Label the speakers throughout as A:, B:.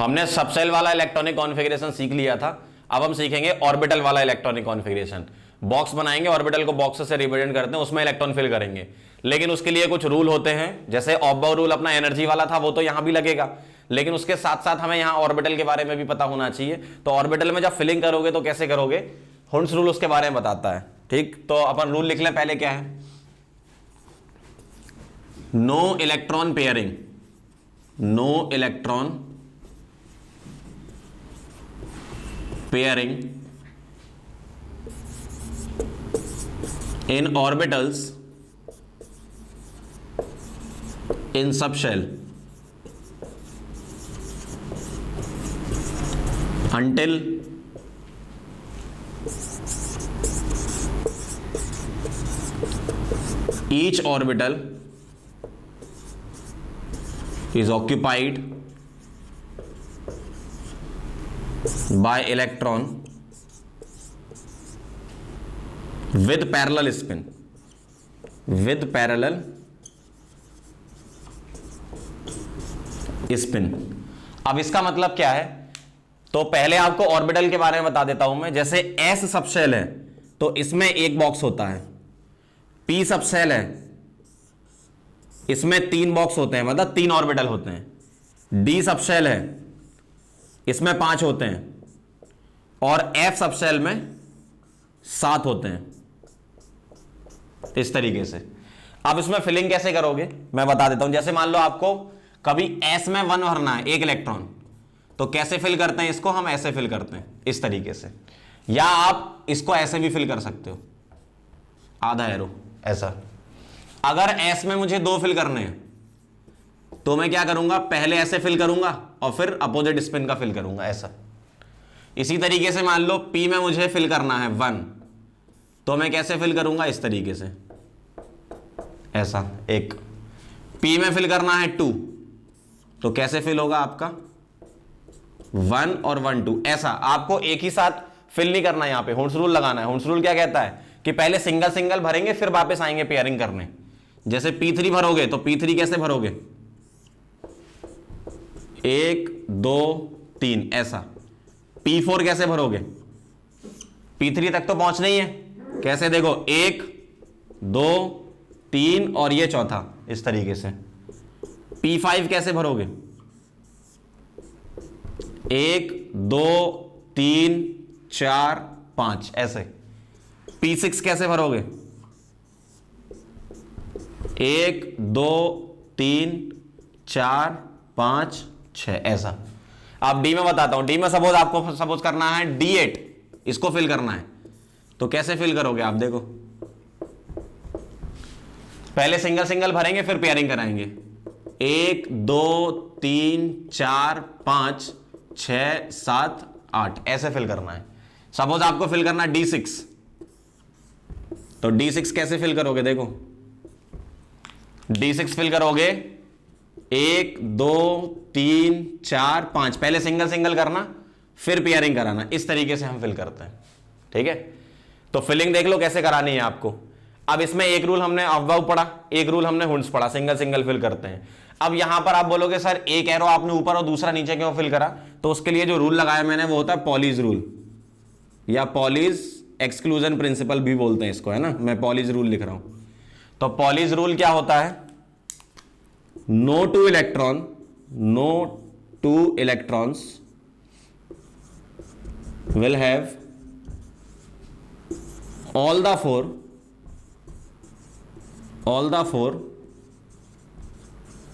A: हमने सबसेल वाला electronic configuration सीख लिया था, अब हम सीखेंगे ऑर्बिटल वाला इलेक्ट्रॉनिक कॉन्फ़िगरेशन। बॉक्स बनाएंगे, ऑर्बिटल को बॉक्स से रिप्रेजेंट करते हैं, उसमें इलेक्ट्रॉन फिल करेंगे, लेकिन उसके लिए कुछ रूल होते हैं। जैसे ऑब्बाउ रूल अपना एनर्जी वाला था, वो तो यहां भी लगेगा, लेकिन उसके साथ साथ हमें यहां ऑर्बिटल के बारे में भी पता होना चाहिए। तो ऑर्बिटल में जब फिलिंग करोगे तो कैसे करोगे, हुंड्स रूल उसके बारे में बताता है। ठीक, तो अपन रूल लिख लें पहले। क्या है? No electron pairing, no electron pairing in orbitals in subshell until each orbital is occupied by electron with parallel spin, with parallel spin। अब इसका मतलब क्या है, तो पहले आपको ऑर्बिटल के बारे में बता देता हूं मैं। जैसे एस सबसेल है तो इसमें एक बॉक्स होता है, पी सबसेल है इसमें 3 बॉक्स होते हैं, मतलब 3 ऑर्बिटल होते हैं। डी सबसेल है इसमें 5 होते हैं, और एफ सबसेल में 7 होते हैं, इस तरीके से। अब इसमें फिलिंग कैसे करोगे मैं बता देता हूं। जैसे मान लो आपको कभी एस में 1 भरना है, 1 इलेक्ट्रॉन, तो कैसे फिल करते हैं इसको, हम ऐसे फिल करते हैं इस तरीके से, या आप इसको ऐसे भी फिल कर सकते हो, आधा एरो ऐसा। अगर एस में मुझे 2 फिल करने हैं तो मैं क्या करूंगा, पहले ऐसे फिल करूंगा और फिर अपोजिट स्पिन का फिल करूंगा ऐसा। इसी तरीके से मान लो पी में मुझे फिल करना है 1, तो मैं कैसे फिल करूंगा, इस तरीके से ऐसा। एक पी में फिल करना है 2, तो कैसे फिल होगा आपका 1 और 1 2 ऐसा। आपको एक ही साथ फिल नहीं करना, यहां पे हुंड्स रूल लगाना है। हुंड्स रूल क्या कहता है कि पहले सिंगल सिंगल भरेंगे फिर वापस आएंगे पेयरिंग करने। जैसे P3 भरोगे तो P3 कैसे भरोगे, 1 2 3 ऐसा। P4 कैसे भरोगे, P3 तक तो पहुंचना ही है, कैसे देखो 1 2 3 और ये चौथा, इस तरीके से। P5 कैसे भरोगे, 1 2 3 4 5 ऐसे। P6 कैसे भरोगे, 1 2 3 4 5 6 ऐसा। अब डी में बताता हूं। डी में सपोज करना है D8, इसको फिल करना है, तो कैसे फिल करोगे आप देखो, पहले सिंगल सिंगल भरेंगे फिर पेयरिंग कराएंगे। 1 2 3 4 5 6 7 8 ऐसे फिल करना है। सपोज आपको फिल करना है D6, तो D6 कैसे फिल करोगे, देखो D6 फिल करोगे 1 2 3 4 5, पहले सिंगल सिंगल करना फिर पेयरिंग कराना, इस तरीके से हम फिल करते हैं। ठीक है, तो फिलिंग देख लो कैसे करानी है आपको। अब इसमें एक रूल हमने ऑब्बाउ पढ़ा, एक रूल हमने हुंड्स पढ़ा, सिंगल सिंगल फिल करते हैं। अब यहां पर आप बोलोगे सर एक एरो आपने ऊपर और दूसरा नीचे क्यों फिल करा, तो उसके लिए जो रूल लगाया मैंने वो होता है पॉलीज रूल, या पॉलीज एक्सक्लूजन प्रिंसिपल भी बोलते हैं इसको, है ना। मैं पॉलीज रूल लिख रहा हूं। तो पॉलीज रूल क्या होता है, no two electrons will have all the four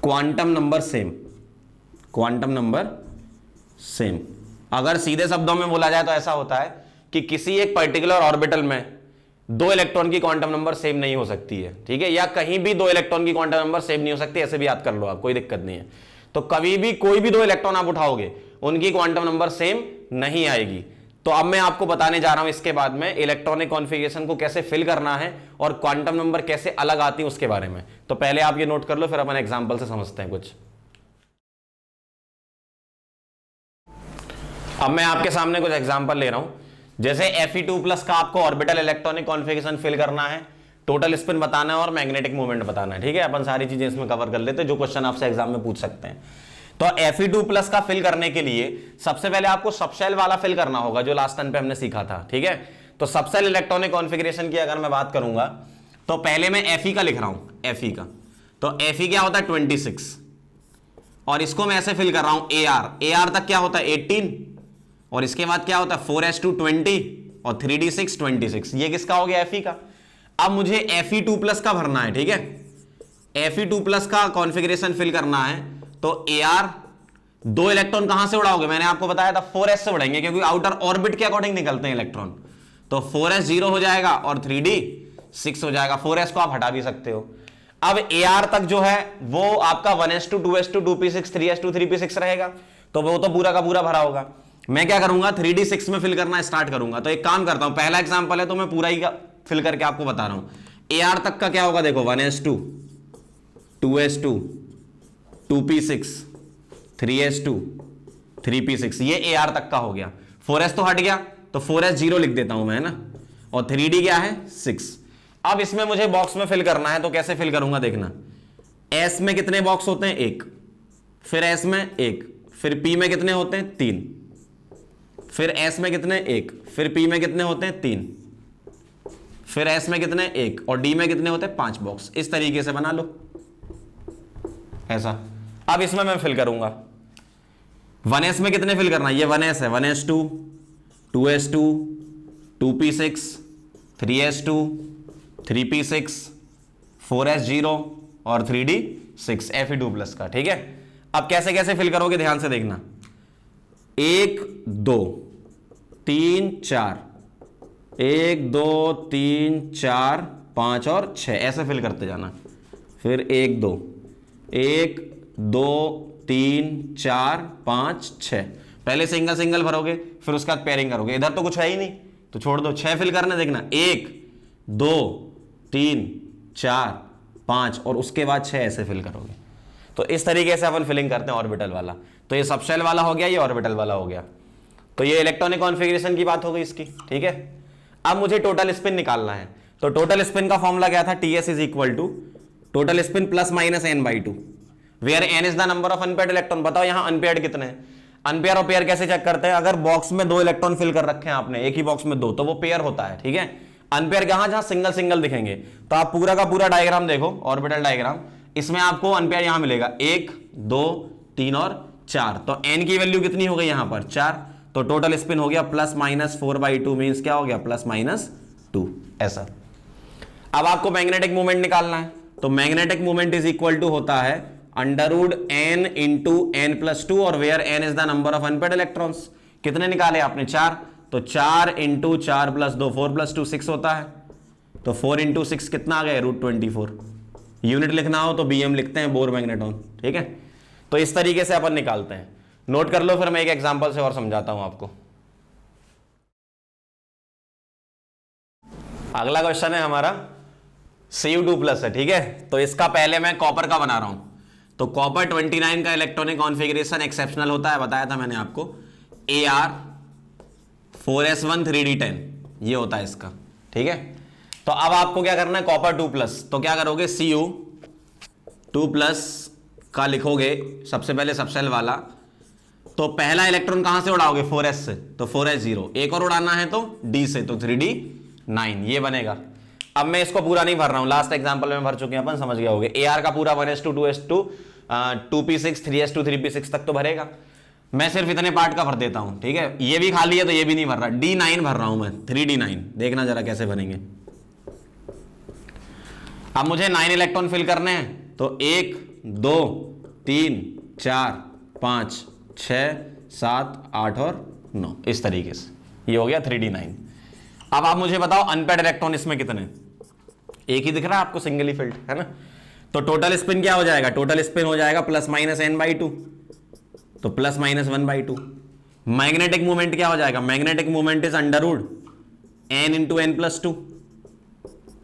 A: quantum number same. अगर सीधे शब्दों में बोला जाए तो ऐसा होता है कि किसी एक पर्टिकुलर ऑर्बिटल में 2 इलेक्ट्रॉन की क्वांटम नंबर सेम नहीं हो सकती है, ठीक है, या कहीं भी 2 इलेक्ट्रॉन की क्वांटम नंबर सेम नहीं हो सकती, ऐसे भी याद कर लो आप, कोई दिक्कत नहीं है। तो कभी भी कोई भी 2 इलेक्ट्रॉन आप उठाओगे उनकी क्वांटम नंबर सेम नहीं आएगी। तो अब मैं आपको बताने जा रहा हूं इसके बाद में इलेक्ट्रॉनिक कॉन्फ़िगरेशन को कैसे फिल करना है और क्वांटम नंबर कैसे अलग आती है उसके बारे में। तो पहले आप ये नोट कर लो, फिर अपन एग्जांपल से समझते हैं कुछ। अब मैं आपके सामने कुछ एग्जांपल ले रहा हूं। जैसे Fe2+ का आपको ऑर्बिटल इलेक्ट्रॉनिक कॉन्फ़िगरेशन फिल करना है, टोटल स्पिन बताना है और मैग्नेटिक मूवमेंट बताना है। ठीक है, अपन सारी चीजें इसमें कवर कर लेते हैं जो क्वेश्चन आपसे एग्जाम में पूछ सकते हैं। तो Fe2+ का फिल करने के लिए सबसे पहले आपको सबशेल वाला फिल करना होगा, जो लास्ट टाइम पे हमने सीखा था, ठीक है। तो सबशेल इलेक्ट्रॉनिक कॉन्फ़िगरेशन की अगर मैं बात करूंगा तो पहले मैं Fe का लिख रहा हूं, Fe का। तो Fe क्या होता है 26, और इसको मैं ऐसे फिल कर रहा हूं AR तक क्या होता है 18, और इसके बाद क्या होता है 4s2 20 और 3d6 26। ये किसका हो गया Fe का। अब मुझे Fe2+ का भरना है, ठीक है। Fe2+ का कॉन्फ़िगरेशन फिल करना है, तो AR 2 इलेक्ट्रॉन कहां से उड़ाओगे, मैंने आपको बताया था 4s से उड़ाएंगे, क्योंकि आउटर ऑर्बिट के अकॉर्डिंग निकलते हैं इलेक्ट्रॉन। तो 4s 0 हो जाएगा और 3d 6 हो जाएगा। 4s को आप हटा भी सकते हो। अब AR तक जो है वो आपका 1s2 2s2 2p6 3s2 3p6 रहेगा, तो वो तो पूरा का पूरा भरा होगा। मैं क्या करूंगा 3d6 में फिल करना स्टार्ट करूंगा। तो एक काम करता हूं, पहला एग्जांपल है तो मैं पूरा ही फिल करके आपको बता रहा हूं। AR तक का क्या होगा देखो 1s2 2s2 2p6 3s2 3p6, ये AR तक का हो गया। 4s तो हट गया, तो 4s 0 लिख देता हूं मैं, ना। और 3d क्या है 6। अब इसमें मुझे बॉक्स में फिल करना है, तो कैसे फिल करूंगा देखना। S में कितने बॉक्स होते हैं 1, फिर S में 1, फिर P में कितने होते हैं 3, फिर S में कितने 1, फिर P में कितने होते हैं 3, फिर S में कितने 1 और D में कितने होते हैं 5 बॉक्स। इस तरीके से बना लो ऐसा। अब इसमें मैं फिल करूंगा 1s में कितने फिल करना, ये 1s है 1s2 2s2 2p6 3s2 3p6 4s 0 और 3d 6 Fe2+ का, ठीक है। अब कैसे कैसे फिल करोगे ध्यान से देखना। 1 2 3 4 1 2 3 4 5 और 6 ऐसे फिल करते जाना। फिर 1 2 1 2 3 4 5 6, पहले सिंगल सिंगल भरोगे, फिर उसके बाद पेयरिंग करोगे। इधर तो कुछ है ही नहीं तो छोड़ दो, 6 फिल करने देखना। 1 2 3 4 5 और उसके बाद 6 ऐसे फिल करोगे। तो इस तरीके से अपन फिलिंग करते हैं ऑर्बिटल वाला। तो ये सबशेल वाला हो गया, ये ऑर्बिटल वाला हो गया। तो ये इलेक्ट्रॉनिक कॉन्फ़िगरेशन की बात हो गई इसकी, ठीक है। अब मुझे टोटल स्पिन निकालना है। तो टोटल स्पिन का फॉर्मूला क्या था, TS is equal to total spin plus minus n/2, where n is the number of unpaired electron. बताओ यहां अनपेयर्ड कितने हैं। अनपेयर और पेयर कैसे चेक करते हैं, अगर बॉक्स में 2 इलेक्ट्रॉन फिल कर रखे हैं आपने, एक ही बॉक्स में 2, तो वो पेयर होता है, ठीक है। अनपेयर कहां, जहां सिंगल सिंगल दिखेंगे। तो आप पूरा का पूरा डायग्राम देखो, ऑर्बिटल डायग्राम, इसमें आपको अनपेयर यहां मिलेगा 1 2 3 और 4। तो n की वैल्यू कितनी हो गई यहां पर 4। तो टोटल स्पिन हो गया प्लस माइनस 4/2, मींस क्या हो गया प्लस माइनस 2 ऐसा। अब आपको मैग्नेटिक मोमेंट निकालना है। तो magnetic moment is equal to होता है √n इंटू n+2, और where n is the number of unpaired electrons. कितने निकाले आपने 4, तो 4 इंटू 4 + 2 4 + 2 6 होता है। तो 4 इंटू 6 कितना आ गया √24। यूनिट लिखना हो तो BM लिखते हैं, बोर मैग्नेटॉन, ठीक है। तो इस तरीके से अपन निकालते हैं। नोट कर लो, फिर मैं एक एग्जांपल से और समझाता हूं आपको। अगला क्वेश्चन है हमारा Cu2+ है, ठीक है। तो इसका पहले मैं कॉपर का बना रहा हूं। तो कॉपर 29 का इलेक्ट्रॉनिक कॉन्फ़िगरेशन एक्सेप्शनल होता है, बताया था मैंने आपको। AR 4s1 3d10 ये होता है इसका, ठीक है। तो अब आपको क्या करना है, कॉपर 2+, तो क्या करोगे Cu2+ का लिखोगे सबसे पहले सबशेल वाला। तो पहला इलेक्ट्रॉन कहां से उड़ाओगे 4s से, तो 4s 0, एक और उड़ाना है तो D से, तो 3d9 ये बनेगा। अब मैं इसको पूरा नहीं भर रहा हूं, लास्ट एग्जांपल में भर चुके हैं अपन, समझ गया होगे। AR का पूरा 1s2 2s2 2p6 3s2 3p6 तक तो भरेगा। मैं सिर्फ इतने पार्ट का भर देता हूं, ठीक है। ये भी खाली है तो ये भी नहीं भर रहा, D9 भर रहा हूं मैं, 3d9। देखना जरा कैसे भरेंगे। अब मुझे 9 इलेक्ट्रॉन फिल करने हैं। तो 1 2 3 4 5 6 7 8 और 9 इस तरीके से ये हो गया 3d9। अब आप मुझे बताओ अनपेयर्ड इलेक्ट्रॉन इसमें कितने, एक ही दिख रहा है आपको, सिंगली फिल्ड है ना। तो टोटल स्पिन क्या हो जाएगा, टोटल स्पिन हो जाएगा प्लस माइनस n/2, तो प्लस माइनस 1/2। मैग्नेटिक मूवमेंट क्या हो जाएगा, magnetic movement is √n into n+2।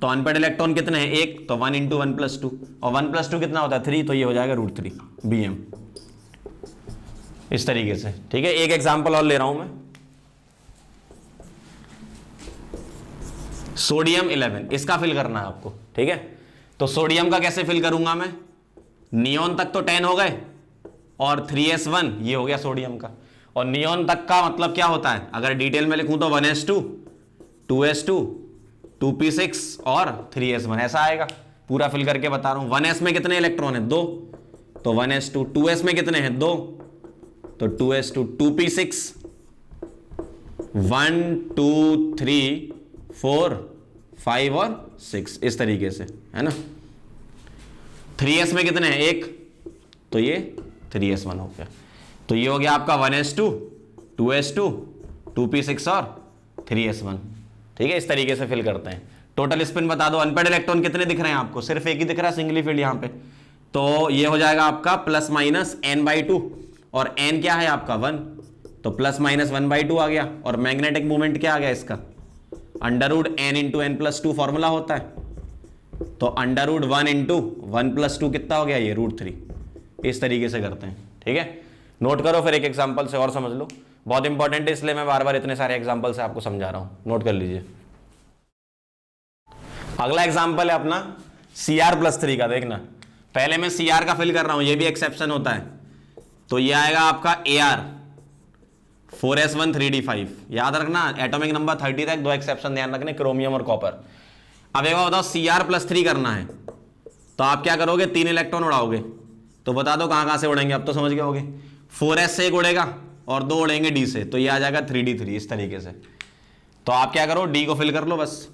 A: तो अनपेयर्ड इलेक्ट्रॉन कितने हैं 1, तो 1 इंटू 1+2, और 1+2 कितना होता है 3, तो ये हो जाएगा √3 BM इस तरीके से, ठीक है। एक एग्जांपल और ले रहा हूं मैं, सोडियम 11, इसका फिल करना है आपको, ठीक है। तो सोडियम का कैसे फिल करूंगा मैं, नियोन तक तो 10 हो गए और 3s1 ये हो गया सोडियम का। और नियोन तक का मतलब क्या होता है, अगर डिटेल में लिखूं तो 1s2 2s2 2p6 और 3s1 ऐसा आएगा। पूरा फिल करके बता रहा हूं। 1s में कितने इलेक्ट्रॉन है, 2, तो 1s2। 2s में कितने हैं, 2, तो 2s2। 2p6 1 2 3 4 5 और 6 इस तरीके से, है ना। 3s में कितने हैं, 1, तो ये 3s1 हो गया। तो ये हो गया आपका 1s2 2s2 2p6 और 3s1। ठीक है, इस तरीके से फिल करते हैं। टोटल स्पिन बता दो। अनपेड इलेक्ट्रॉन कितने दिख रहे हैं आपको, सिर्फ एक ही दिख रहा है सिंगली फील्ड यहां पे। तो ये हो जाएगा आपका प्लस माइनस n/2 और n क्या है आपका 1, तो प्लस माइनस 1/2 आ गया। और मैग्नेटिक मूवमेंट क्या आ गया इसका, √n × n+2 फॉर्मूला होता है। तो √1 × 1+2 कितना हो गया, ये √3। इस तरीके से करते हैं। ठीक है, नोट करो फिर एक एग्जांपल से और समझ लो। बहुत इंपॉर्टेंट है, इसलिए मैं बार बार इतने सारे एग्जांपल से आपको समझा रहा हूं, नोट कर लीजिए। अगला एग्जांपल है अपना Cr+3 का। देखना, पहले मैं Cr का फिल कर रहा हूं, ये भी एक्सेप्शन होता है। तो ये आएगा आपका Ar 4s1 3d5। याद रखना एटॉमिक नंबर 30 तक 2 एक्सेप्शन ध्यान रखने, क्रोमियम और कॉपर। अब एक बार बताओ, Cr+3 करना है तो आप क्या करोगे, 3 इलेक्ट्रॉन उड़ाओगे। तो बता दो कहां कहां से उड़ेंगे, अब तो समझ गए होगे। 4s से एक उड़ेगा और 2 उड़ेंगे d से, तो ये आ जाएगा 3d3 इस तरीके से। तो आप क्या करो, d को फिल कर लो बस।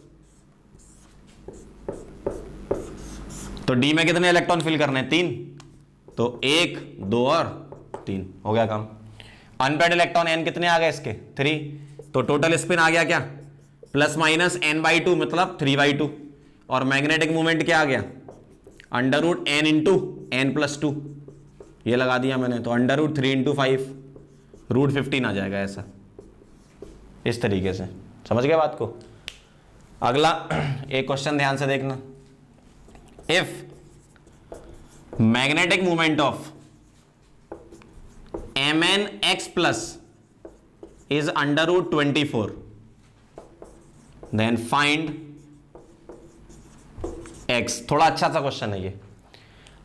A: तो d में कितने इलेक्ट्रॉन फिल करने हैं, 3, तो 1 2 और 3 हो गया काम। अनपेड इलेक्ट्रॉन n कितने आ गए इसके, 3। तो टोटल स्पिन आ गया क्या, प्लस माइनस n/2 मतलब 3/2। और मैग्नेटिक मूवमेंट क्या आ गया, √n × n+2, ये लगा दिया मैंने। तो √3 × 5 √15 आ जाएगा ऐसा, इस तरीके से। समझ गए बात को। अगला एक क्वेश्चन ध्यान से देखना। If magnetic movement of Mnx+ is √24, then find x। थोड़ा अच्छा सा क्वेश्चन है ये।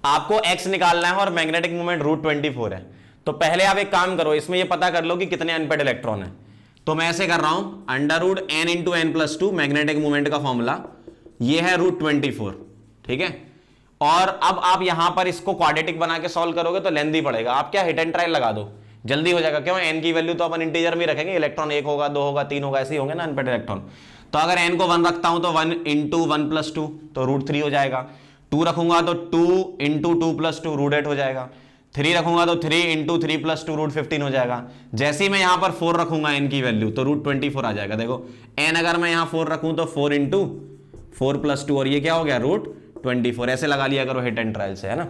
A: आपको x निकालना है और मैग्नेटिक मूवमेंट √24 है। तो पहले आप एक काम करो, इसमें ये पता कर लो कि कितने अनपेड इलेक्ट्रॉन है। तो मैं ऐसे कर रहा हूं, √n × n+2 मैग्नेटिक मूवमेंट का फॉर्मूला ये है √24। ठीक है, और अब आप यहां पर इसको क्वाड्रेटिक बना के सॉल्व करोगे तो लेंथी पड़ेगा। आप क्या हिट एंड ट्रायल लगा दो, जल्दी हो जाएगा। क्यों, n की वैल्यू तो अपन इंटीजर में रखेंगे, इलेक्ट्रॉन 1 होगा 2 होगा 3 होगा, ऐसे ही होंगे ना अनपेड इलेक्ट्रॉन। तो अगर n को 1 रखता हूं तो 1 × 1+2 तो √3 हो जाएगा। 2 रखूंगा तो 2 × 2+2 √8 हो जाएगा। 3 रखूंगा तो 3 × 3+2 √15 हो जाएगा। जैसे ही मैं यहां पर 4 रखूंगा n की वैल्यू तो √24 आ जाएगा। देखो n अगर मैं यहां 4 रखूं तो 4 × 4+2 और ये क्या हो गया √24। ऐसे लगा लिया करो हिट एंड ट्रायल से, है ना।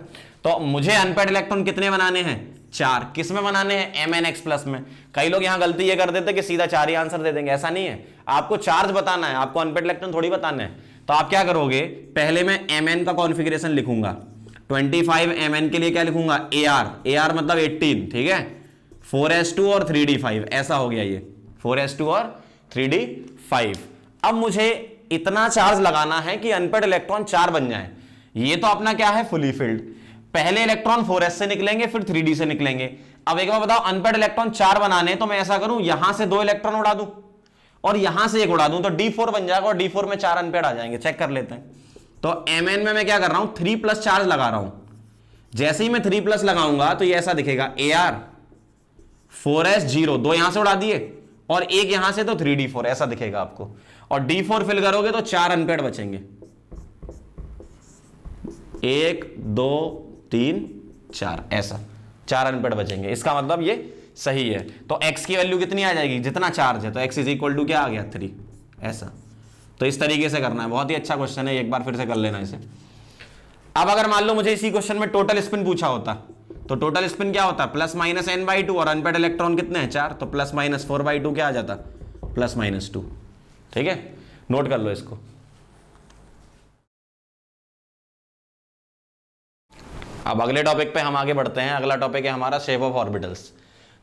A: तो मुझे अनपेड इलेक्ट्रॉन कितने बनाने हैं, 4। किस में बनाने हैं, Mnx+ में। कई लोग यहां गलती ये कर देते कि सीधा 4 ही आंसर दे देंगे, ऐसा नहीं है। आपको चार्ज बताना है, आपको अनपेड इलेक्ट्रॉन थोड़ी बताना है। तो आप क्या करोगे, पहले मैं Mn का कॉन्फ़िगरेशन लिखूंगा। 25 Mn के लिए क्या लिखूंगा, Ar मतलब 18। ठीक है, 4s2 और 3d5 ऐसा हो गया ये, 4s2 और 3d5। अब मुझे इतना चार्ज लगाना है कि अनपेड इलेक्ट्रॉन 4 बन जाए। ये तो अपना क्या है, फुली फिल्ड। पहले इलेक्ट्रॉन 4s से निकलेंगे फिर 3d से निकलेंगे। अब एक बार बताओ, अनपेड इलेक्ट्रॉन 4 बनाने, तो मैं ऐसा करूं, यहां से 2 इलेक्ट्रॉन उड़ा दूं और यहां से 1 उड़ा दूं, तो d4 बन जाएगा और d4 में 4 अनपेड आ जाएंगे। चेक कर लेते हैं। तो Mn में मैं क्या कर रहा हूं, 3+ चार्ज लगा रहा हूं। जैसे ही मैं 3+ लगाऊंगा तो ये ऐसा दिखेगा, Ar 4s 0, 2 यहां से उड़ा दिए और 1 यहां से, तो 3d4 ऐसा दिखेगा आपको। और d4 फिल करोगे तो 4 अनपेड बचेंगे, 1 2 3 4 ऐसा 4 अनपेड बचेंगे। इसका मतलब ये सही है। तो x की वैल्यू कितनी आ जाएगी, जितना चार्ज है, तो x = क्या आ गया, 3 ऐसा। तो इस तरीके से करना है। बहुत ही अच्छा क्वेश्चन है, एक बार फिर से कर लेना इसे। अब अगर मान लो मुझे इसी क्वेश्चन में टोटल स्पिन पूछा होता, तो टोटल स्पिन क्या होता, प्लस माइनस n/2 और अनपेड इलेक्ट्रॉन कितने हैं, 4, तो प्लस माइनस 4/2 क्या आ जाता, प्लस माइनस 2। ठीक है, नोट कर लो इसको। अब अगले टॉपिक पे हम आगे बढ़ते हैं। अगला टॉपिक है हमारा शेप ऑफ ऑर्बिटल्स।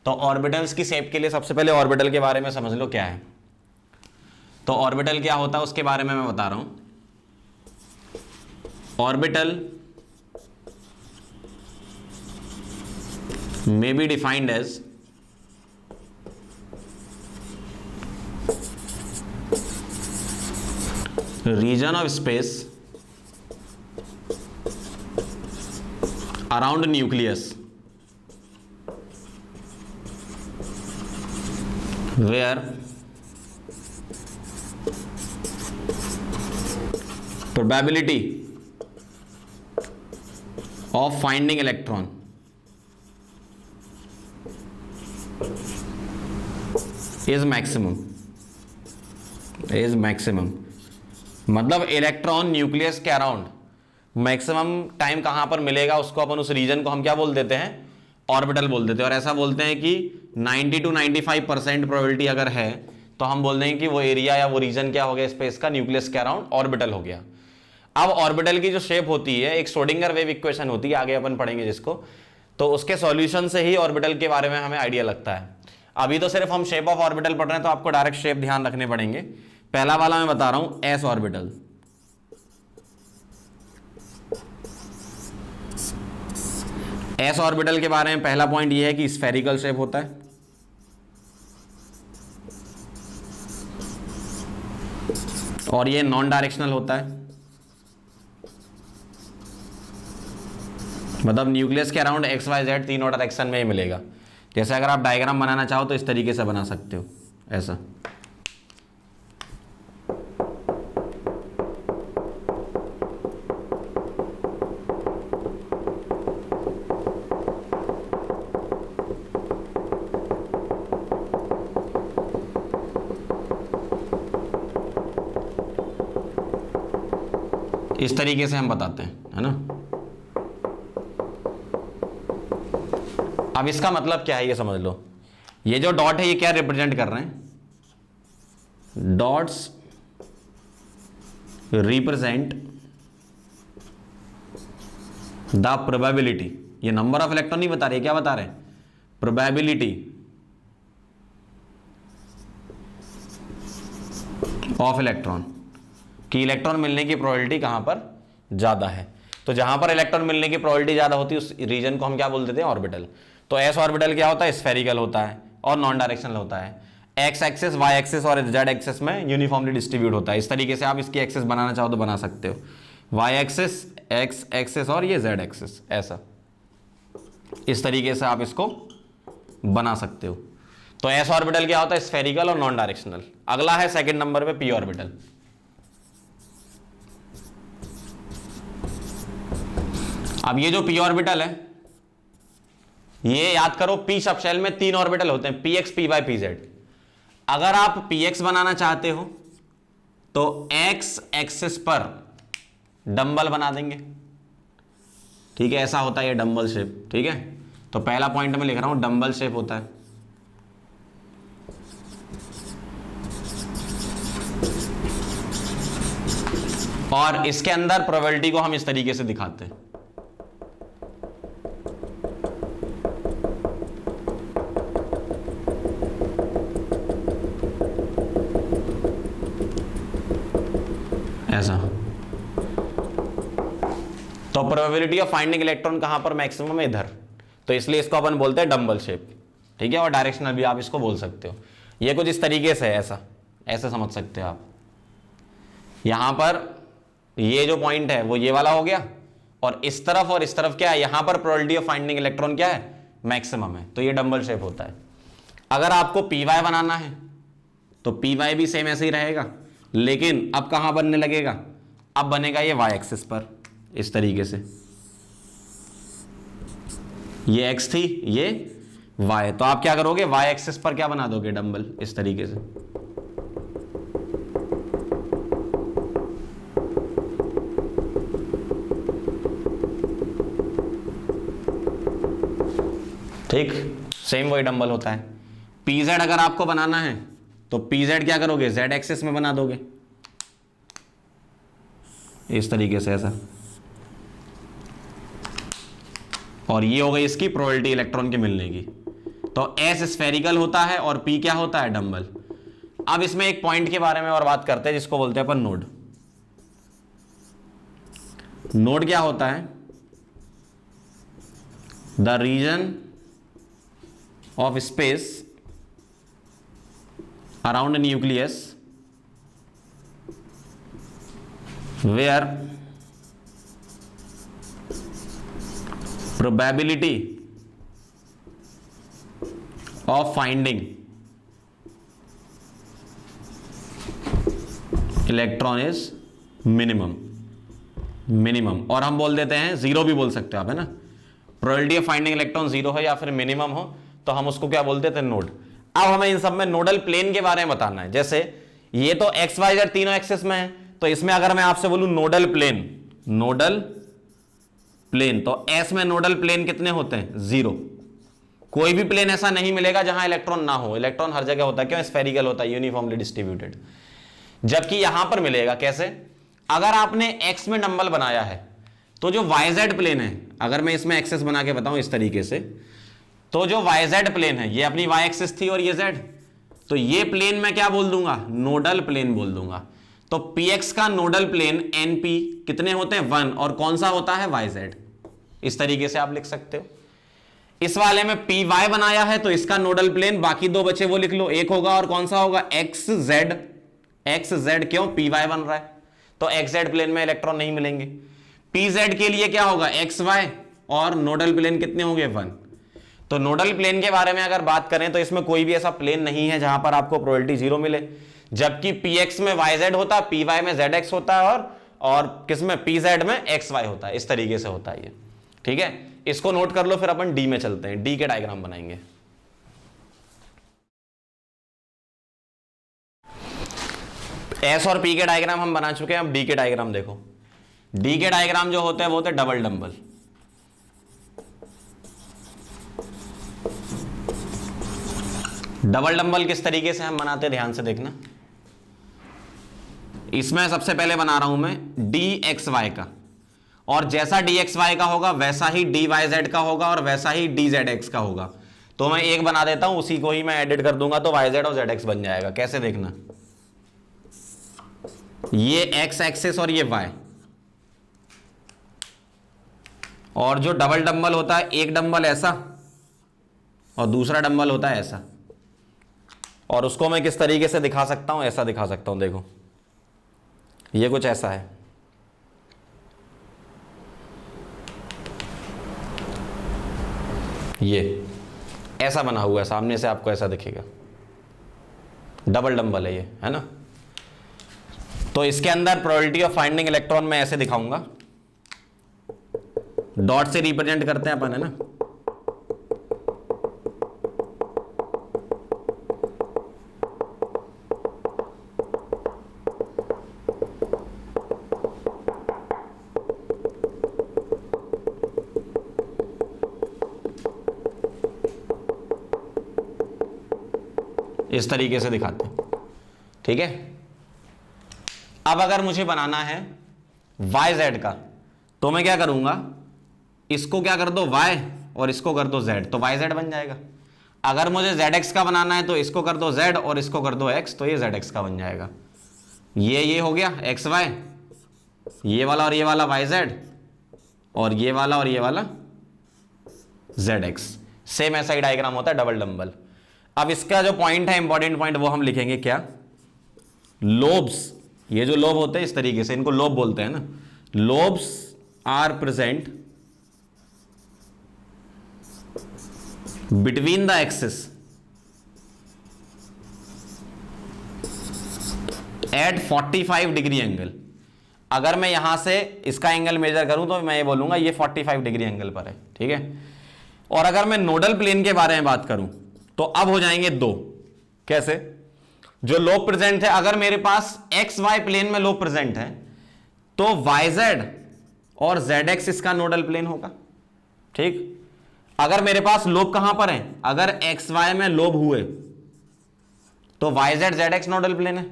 A: तो ऑर्बिटल्स की शेप के लिए सबसे पहले ऑर्बिटल के बारे में समझ लो क्या है। तो ऑर्बिटल क्या होता है उसके बारे में मैं बता रहा हूं। Orbital may be defined as region of space around nucleus where probability of finding electron is maximum मतलब इलेक्ट्रॉन न्यूक्लियस के अराउंड मैक्सिमम टाइम कहां पर मिलेगा उसको अपन उस रीजन को हम क्या बोल देते हैं, ऑर्बिटल बोल देते हैं। और ऐसा बोलते हैं कि 90 to 95% प्रोबेबिलिटी अगर है तो हम बोल देंगे कि वो एरिया या वो रीजन क्या हो गया स्पेस का, न्यूक्लियस के अराउंड ऑर्बिटल हो गया। अब ऑर्बिटल की जो शेप होती है, एक श्रोडिंगर वेव इक्वेशन होती है, आगे अपन पढ़ेंगे जिसको, तो उसके सॉल्यूशन से ही ऑर्बिटल के बारे में हमें आइडिया लगता है। अभी तो सिर्फ हम शेप ऑफ ऑर्बिटल पढ़ रहे हैं तो आपको डायरेक्ट शेप ध्यान रखने पड़ेंगे। पहला वाला मैं बता रहा हूं, एस ऑर्बिटल। एस ऑर्बिटल के बारे में पहला पॉइंट यह है कि स्फेरिकल शेप होता है, और ये नॉन डायरेक्शनल होता है, मतलब न्यूक्लियस के अराउंड एक्स वाई जेड तीनों डायरेक्शन में ही मिलेगा। जैसे अगर आप डायग्राम बनाना चाहो तो इस तरीके से बना सकते हो, ऐसा। इस तरीके से हम बताते हैं, है ना। अब इसका मतलब क्या है ये समझ लो। ये जो डॉट है ये क्या रिप्रेजेंट कर रहे हैं, डॉट्स रिप्रेजेंट द प्रोबेबिलिटी। ये नंबर ऑफ इलेक्ट्रॉन नहीं बता रहे, क्या बता रहे हैं, प्रोबेबिलिटी ऑफ इलेक्ट्रॉन, कि इलेक्ट्रॉन मिलने की प्रोबेबिलिटी कहां पर ज्यादा है। तो जहां पर इलेक्ट्रॉन मिलने की प्रोबेबिलिटी ज्यादा होती है उस रीजन को हम क्या बोल देते हैं, ऑर्बिटल। तो एस ऑर्बिटल क्या होता है, स्फेरिकल होता है और नॉन डायरेक्शनल होता है। एक्स एक्सिस, वाई एक्सिस और जेड एक्सिस में यूनिफॉर्मली डिस्ट्रीब्यूट होता है। इस तरीके से आप इसकी एक्सिस बनाना चाहो तो बना सकते हो, वाई एक्सिस, एक्स एक्सिस और ये जेड एक्सिस, ऐसा। इस तरीके से आप इसको बना सकते हो। तो एस ऑर्बिटल क्या होता है, स्फेरिकल और नॉन डायरेक्शनल। अगला है सेकंड नंबर पे पी ऑर्बिटल। अब ये जो पी ऑर्बिटल है, ये याद करो, पी सब शेल में 3 ऑर्बिटल होते हैं, p x, p y, p z. अगर आप पी एक्स बनाना चाहते हो तो एक्स एक्सिस पर डंबल बना देंगे, ठीक है, ऐसा होता है ये डंबल शेप, ठीक है। तो पहला पॉइंट मैं लिख रहा हूं, डंबल शेप होता है। और इसके अंदर प्रोबेबिलिटी को हम इस तरीके से दिखाते हैं, ऐसा। तो प्रोबेबिलिटी ऑफ फाइंडिंग इलेक्ट्रॉन कहां पर मैक्सिमम है, इधर। तो इसलिए इसको अपन बोलते हैं डंबल शेप, ठीक है। और डायरेक्शनल भी आप इसको बोल सकते हो। ये कुछ इस तरीके से है, ऐसा, ऐसे समझ सकते हो आप। यहां पर ये जो पॉइंट है वो ये वाला हो गया, और इस तरफ क्या है, यहां पर प्रोबेबिलिटी ऑफ फाइंडिंग इलेक्ट्रॉन क्या है, मैक्सिमम है। तो ये डंबल शेप होता है। अगर आपको पी वाई बनाना है तो पी वाई भी सेम ऐसे ही रहेगा, लेकिन अब कहां बनने लगेगा, अब बनेगा ये वाई एक्सिस पर, इस तरीके से। ये एक्स थी, ये वाई, तो आप क्या करोगे, वाई एक्सिस पर क्या बना दोगे, डंबल, इस तरीके से। ठीक, सेम वही डंबल होता है। पीजेड अगर आपको बनाना है तो पीजेड क्या करोगे, जेड एक्सिस में बना दोगे, इस तरीके से, ऐसा। और ये हो गई इसकी प्रोबेबिलिटी इलेक्ट्रॉन के मिलने की। तो एस स्फेरिकल होता है और पी क्या होता है, डंबल। अब इसमें एक पॉइंट के बारे में और बात करते हैं जिसको बोलते हैं अपन नोड। नोड क्या होता है, the region of space around a nucleus where probability of finding electron is minimum, और हम बोल देते हैं जीरो भी बोल सकते हो आप, है ना। Probability of finding electron zero हो या फिर मिनिमम हो तो हम उसको क्या बोलते थे, नोड। अब हमें इन सब में नोडल प्लेन के बारे में बताना है। जैसे ये तो एक्स वाई जेड तीनों एक्सिस में है, तो इसमें अगर मैं आपसे बोलूं नोडल प्लेन तो एस में नोडल प्लेन कितने होते हैं, जीरो। कोई भी प्लेन ऐसा नहीं मिलेगा जहां इलेक्ट्रॉन ना हो, इलेक्ट्रॉन हर जगह होता है, क्यों, स्फेरिकल होता है, यूनिफॉर्मली डिस्ट्रीब्यूटेड। जबकि यहां पर मिलेगा कैसे, अगर आपने एक्स में डंबल बनाया है तो जो वाईजेड प्लेन है, अगर मैं इसमें एक्सेस बना के बताऊं इस तरीके से, तो जो वाईजेड प्लेन है ये अपनी वाई एक्सिस थी और ये जेड, तो ये प्लेन मैं क्या बोल दूंगा, नोडल प्लेन बोल दूंगा। तो पीएक्स का नोडल प्लेन एनपी कितने होते हैं, 1, और कौन सा होता है, वाईजेड। इस तरीके से आप लिख सकते हो। इस वाले में पी वाई बनाया है तो इसका नोडल प्लेन, बाकी दो बचे वो लिख लो, एक होगा और कौन सा होगा, एक्स जेड, क्यों, पी वाई बन रहा है तो एक्स जेड प्लेन में इलेक्ट्रॉन नहीं मिलेंगे। पी जेड के लिए क्या होगा, एक्स वाई, और नोडल प्लेन कितने होंगे, 1। तो नोडल प्लेन के बारे में अगर बात करें तो इसमें कोई भी ऐसा प्लेन नहीं है जहां पर आपको प्रोबेबिलिटी जीरो मिले। जबकि पी एक्स में वाई जेड होता है, पी वाई में जेड एक्स होता है, और किस में, पी जेड में एक्स वाई होता है। इस तरीके से होता है ये, ठीक है। इसको नोट कर लो, फिर अपन डी में चलते हैं, डी के डायग्राम बनाएंगे। एस और पी के डायग्राम हम बना चुके हैं, अब डी के डायग्राम देखो। डी के डायग्राम जो होते हैं वो होते हैं डबल डंबल। डबल डंबल किस तरीके से हम बनाते हैं, ध्यान से देखना। इसमें सबसे पहले बना रहा हूं मैं डी एक्स वाई का, और जैसा डी एक्स वाई का होगा वैसा ही डी वाई जेड का होगा और वैसा ही डी जेड एक्स का होगा। तो मैं एक बना देता हूं, उसी को ही मैं एडिट कर दूंगा तो वाई जेड और जेड एक्स बन जाएगा। कैसे देखना, ये एक्स एक्सिस और ये वाई, और जो डबल डंबल होता है, एक डंबल ऐसा और दूसरा डंबल होता है ऐसा, और उसको मैं किस तरीके से दिखा सकता हूं, ऐसा दिखा सकता हूं। देखो ये कुछ ऐसा है, ये ऐसा बना हुआ है, सामने से आपको ऐसा दिखेगा, डबल डंबल है ये, है ना। तो इसके अंदर प्रोबेबिलिटी ऑफ फाइंडिंग इलेक्ट्रॉन मैं ऐसे दिखाऊंगा, डॉट से रिप्रेजेंट करते हैं अपन, है ना। इस तरीके से दिखाते हैं, ठीक है। अब अगर मुझे बनाना है वाई जेड का, तो मैं क्या करूंगा, इसको क्या कर दो वाई और इसको कर दो जेड, तो वाई जेड बन जाएगा। अगर मुझे जेड एक्स का बनाना है तो इसको कर दो जेड और इसको कर दो एक्स, तो ये जेड एक्स का बन जाएगा। ये हो गया एक्स वाई, ये वाला और ये वाला वाई जेड, और ये वाला और ये वाला जेड एक्स। सेम ऐसा ही डायग्राम होता है डबल डंबल। अब इसका जो पॉइंट है, इंपॉर्टेंट पॉइंट, वो हम लिखेंगे क्या, लोब्स। ये जो लोब होते हैं इस तरीके से, इनको लोब बोलते हैं ना। Lobes are present between the axis at 45 degree angle. अगर मैं यहां से इसका एंगल मेजर करूं तो मैं ये बोलूंगा ये 45 डिग्री एंगल पर है, ठीक है। और अगर मैं नोडल प्लेन के बारे में बात करूं तो अब हो जाएंगे दो। कैसे, जो लोब प्रेजेंट है, अगर मेरे पास एक्स वाई प्लेन में लोब प्रेजेंट है तो वाई जेड और जेड एक्स इसका नोडल प्लेन होगा, ठीक। अगर मेरे पास लोब कहां पर है, अगर एक्स वाई में लोब हुए तो y z z x nodal plane है।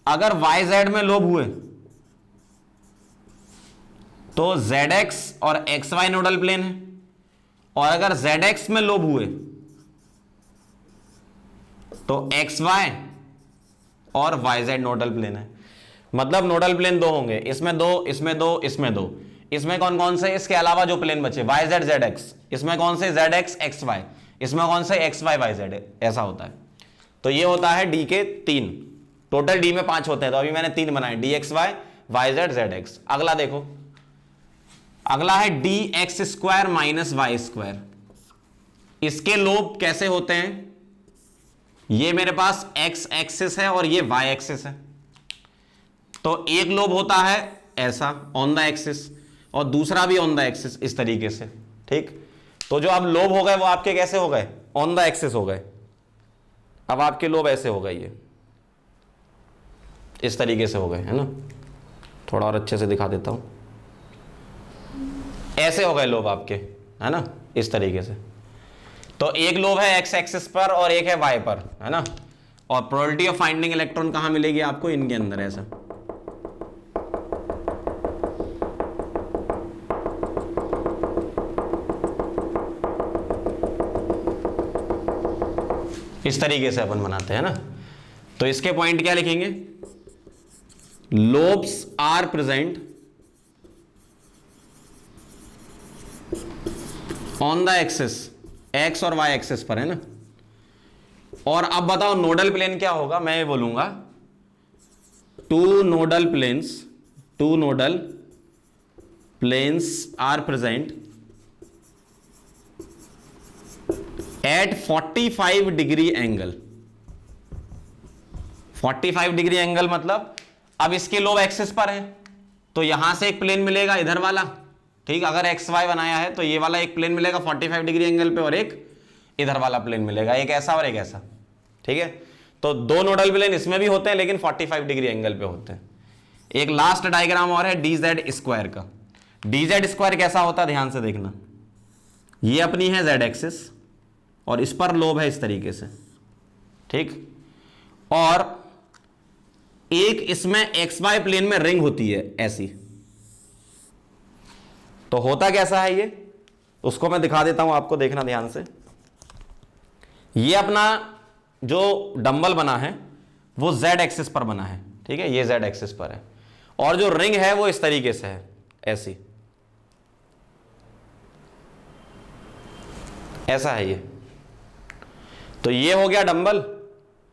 A: अगर वाई जेड में लोब हुए तो जेड एक्स और एक्स वाई नोडल प्लेन है, और अगर जेड एक्स में लोब हुए तो एक्स वाई और वाई जेड नोडल प्लेन है। मतलब नोडल प्लेन दो होंगे, इसमें दो, इसमें दो, इसमें दो। इसमें कौन कौन से, इसके अलावा जो प्लेन बचे वाई जेड जेड एक्स, इसमें कौन से जेड एक्स एक्स वाई, इसमें कौन सा एक्स वाई वाई जेड ऐसा होता है। तो ये होता है डी के 3, टोटल डी में 5 होते हैं, तो अभी मैंने 3 बनाए, d x y, y z, z x. अगला देखो, अगला है d x square minus y square. इसके लोब कैसे होते हैं, ये मेरे पास एक्स एक्सिस है और ये वाई एक्सिस है। तो एक लोब होता है ऐसा ऑन द एक्सिस और दूसरा भी ऑन द एक्सिस, इस तरीके से, ठीक। तो जो अब लोब हो गए वो आपके कैसे हो गए, ऑन द एक्सिस हो गए। अब आपके लोब ऐसे हो गए, ये इस तरीके से हो गए, है ना। थोड़ा और अच्छे से दिखा देता हूं, ऐसे हो गए लोब आपके, है ना, इस तरीके से। तो एक लोब है एक्स एक्सिस पर और एक है वाई पर, है ना। और प्रोबेबिलिटी ऑफ फाइंडिंग इलेक्ट्रॉन कहां मिलेगी आपको, इनके अंदर ऐसा। इस तरीके से अपन बनाते हैं ना। तो इसके पॉइंट क्या लिखेंगे, lobes are present on the axis, x और वाई एक्सिस पर, है ना। और अब बताओ नोडल प्लेन क्या होगा, मैं ये बोलूंगा two nodal planes are present at 45 degree angle. 45 degree angle मतलब अब इसके लोब एक्सिस पर है, तो यहां से एक प्लेन मिलेगा इधर वाला, ठीक। अगर एक्स वाई बनाया है तो ये वाला एक प्लेन मिलेगा 45 डिग्री एंगल पे और एक इधर वाला प्लेन मिलेगा, एक ऐसा और एक ऐसा, ठीक है। तो दो नोडल प्लेन इसमें भी होते हैं लेकिन 45 डिग्री एंगल पे होते हैं। एक लास्ट डायग्राम और है डी जेड स्क्वायर का। डी जेड स्क्वायर कैसा होता है, ध्यान से देखना। ये अपनी है जेड एक्सिस और इस पर लोब है इस तरीके से, ठीक। और एक इसमें एक्स वाई प्लेन में रिंग होती है ऐसी। तो होता कैसा है ये, उसको मैं दिखा देता हूं आपको, देखना ध्यान से। ये अपना जो डंबल बना है वो जेड एक्सिस पर बना है, ठीक है, ये जेड एक्सिस पर है। और जो रिंग है वो इस तरीके से है ऐसी, ऐसा है ये। तो ये हो गया डंबल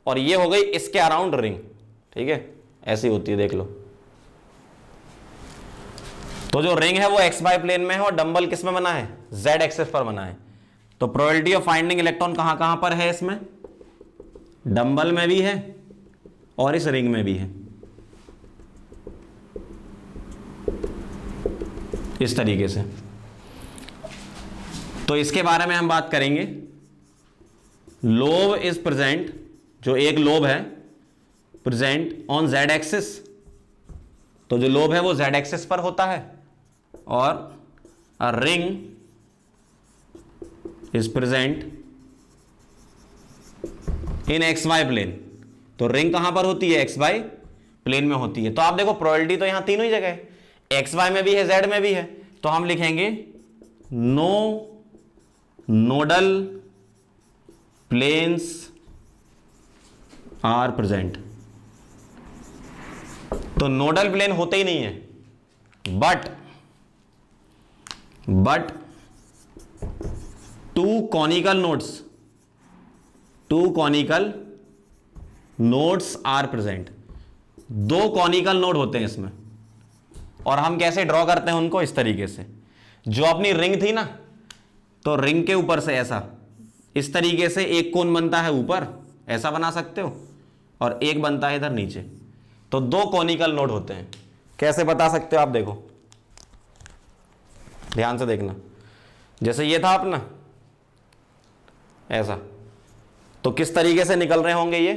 A: और ये हो गई इसके अराउंड रिंग, ठीक है, ऐसी होती है, देख लो। तो जो रिंग है वो एक्स वाई प्लेन में है और डंबल किस में बना है, जेड एक्सिस पर बना है। तो प्रोबेबिलिटी ऑफ फाइंडिंग इलेक्ट्रॉन कहां कहां पर है, इसमें डंबल में भी है और इस रिंग में भी है, इस तरीके से। तो इसके बारे में हम बात करेंगे। लोब इज प्रेजेंट, जो एक लोब है प्रेजेंट ऑन जेड एक्सिस, तो जो लोब है वो जेड एक्सिस पर होता है। और a ring is present in x y plane, तो रिंग कहां पर होती है, एक्स वाई प्लेन में होती है। तो आप देखो प्रोबेबिलिटी तो यहां तीनों ही जगह है, एक्स वाई में भी है, जेड में भी है। तो हम लिखेंगे no nodal planes are present. तो नोडल प्लेन होते ही नहीं है, but two conical nodes are present. दो कॉनिकल नोड होते हैं इसमें, और हम कैसे ड्रॉ करते हैं उनको, इस तरीके से। जो अपनी रिंग थी ना, तो रिंग के ऊपर से ऐसा, इस तरीके से एक कोन बनता है ऊपर, ऐसा बना सकते हो, और एक बनता है इधर नीचे। तो दो कॉनिकल नोड होते हैं। कैसे बता सकते हो आप, देखो ध्यान से देखना। जैसे ये था अपना ऐसा, तो किस तरीके से निकल रहे होंगे ये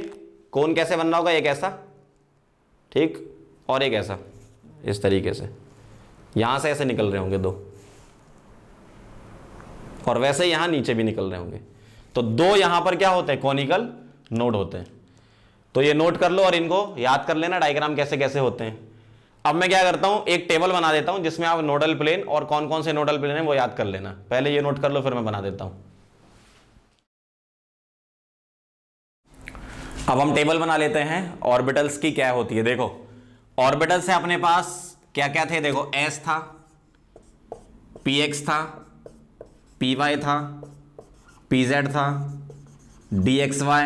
A: कोन, कैसे बन रहा होगा, एक ऐसा, ठीक, और एक ऐसा, इस तरीके से यहां से ऐसे निकल रहे होंगे दो, और वैसे यहां नीचे भी निकल रहे होंगे। तो दो यहां पर क्या होते हैं, कॉनिकल नोड होते हैं। तो ये नोट कर लो और इनको याद कर लेना, डायग्राम कैसे कैसे होते हैं। अब मैं क्या करता हूं, एक टेबल बना देता हूं जिसमें आप नोडल प्लेन और कौन कौन से नोडल प्लेन है वो याद कर लेना। पहले ये नोट कर लो, फिर मैं बना देता हूं। अब हम टेबल बना लेते हैं ऑर्बिटल्स की क्या होती है। देखो ऑर्बिटल से अपने पास क्या क्या थे, देखो एस था, पी एक्स था, पी वाई था pz था, dxy,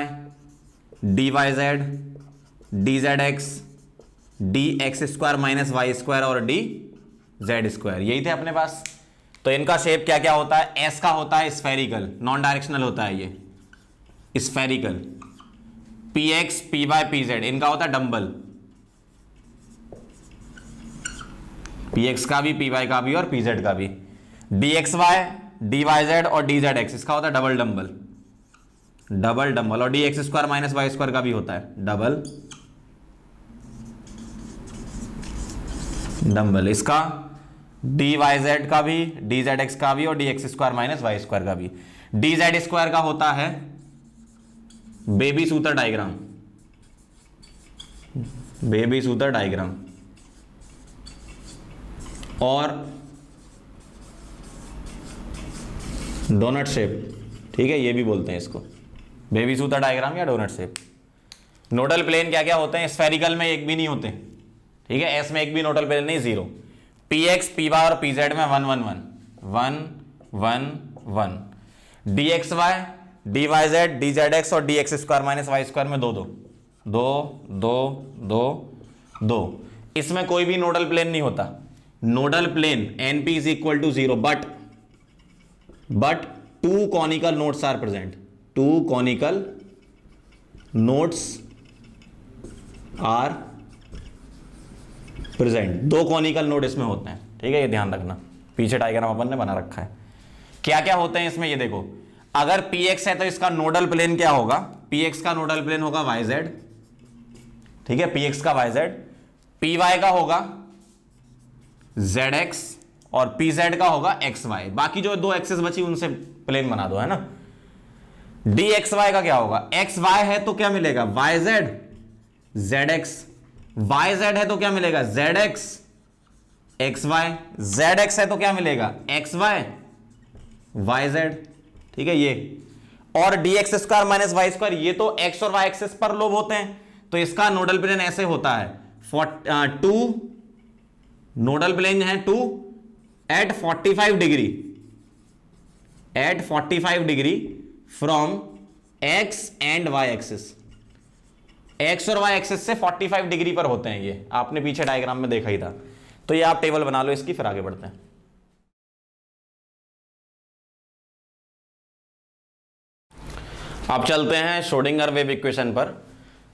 A: dyz, dzx, dx square minus y square और dz स्क्वायर, यही थे अपने पास। तो इनका शेप क्या क्या होता है? एस का होता है स्फेरिकल, नॉन डायरेक्शनल होता है ये स्फेरिकल। px, py, pz इनका होता है डंबल, px का भी, py का भी और pz का भी। dxy, dyz और dzx इसका होता है डबल डंबल, डबल डंबल। और dx square minus y square का भी होता है डबल डंबल। इसका dyz का भी, dzx का भी और dx square minus y square का भी। dz स्क्वायर का होता है baby soother diagram, baby soother diagram. और डोनट शेप, ठीक है, ये भी बोलते हैं इसको बेबी सूत्र डायग्राम या डोनट शेप। नोडल प्लेन क्या क्या होते हैं? स्फेरिकल में एक भी नहीं होते, ठीक है, एस में एक भी नोडल प्लेन नहीं, 0। px, py और pz में 1 1 1 1 1 1। dxy, dyz, dzx और dx square minus y square में 2 2 2 2 2 2। इसमें कोई भी नोडल प्लेन नहीं होता। Nodal plane np is equal to 0 but 2 conical nodes are present, 2 conical nodes are present, 2 conical node इसमें होते हैं, ठीक है, ये ध्यान रखना। पीछे डायग्राम अपन ने बना रखा है। क्या क्या होते हैं इसमें, ये देखो। अगर px है तो इसका नोडल प्लेन क्या होगा? px का नोडल प्लेन होगा yz, ठीक है, px का yz। py का होगा zx और pz का होगा xy। बाकी जो 2 एक्सिस बची उनसे प्लेन बना दो, है ना। dxy का क्या होगा? xy है तो क्या मिलेगा? yz, zx। yz है तो क्या मिलेगा? zx, xy। zx है तो क्या मिलेगा? xy, yz, ठीक है, ये। और dx square minus y square, ये तो x और y एक्सिस पर लोब होते हैं, तो इसका नोडल प्लेन ऐसे होता है 2, नोडल प्लेन है 2 एट 45 डिग्री, at 45 degree from x and y axis. x और y एक्सिस से 45 डिग्री पर होते हैं ये, आपने पीछे डायग्राम में देखा ही था। तो ये आप टेबल बना लो इसकी, फिर आगे बढ़ते हैं। अब चलते हैं श्रोडिंगर वेव इक्वेशन पर।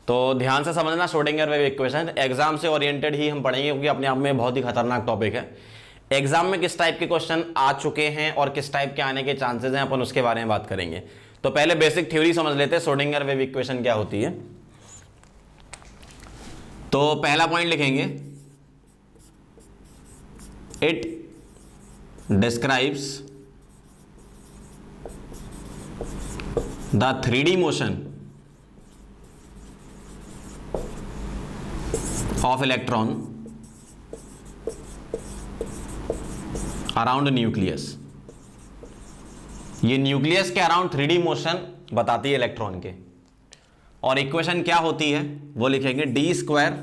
A: तो ध्यान से समझना, श्रोडिंगर वेव इक्वेशन एग्जाम से ओरिएंटेड ही हम पढ़ेंगे, क्योंकि अपने आप में बहुत ही खतरनाक टॉपिक है। एग्जाम में किस टाइप के क्वेश्चन आ चुके हैं और किस टाइप के आने के चांसेस हैं, अपन उसके बारे में बात करेंगे। तो पहले बेसिक थ्योरी समझ लेते हैं, श्रोडिंगर वेव इक्वेशन क्या होती है। तो पहला पॉइंट लिखेंगे, it describes the 3D motion of electron around nucleus। ये न्यूक्लियस के अराउंड 3D मोशन बताती है इलेक्ट्रॉन के। और इक्वेशन क्या होती है वो लिखेंगे, d square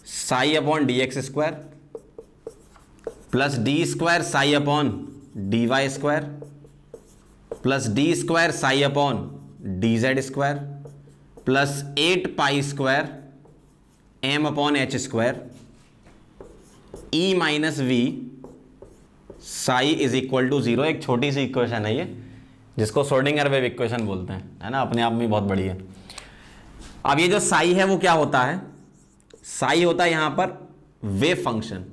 A: psi upon d x square plus d square psi upon d y square plus d square psi upon d z square plus 8 pi square m upon h square e minus v psi is equal to 0। एक छोटी सी equation है ये, जिसको Schrodinger wave equation बोलते हैं, है ना, अपने आप में बहुत बड़ी है। अब ये जो साई है वो क्या होता है? साई होता है यहां पर वेव फंक्शन।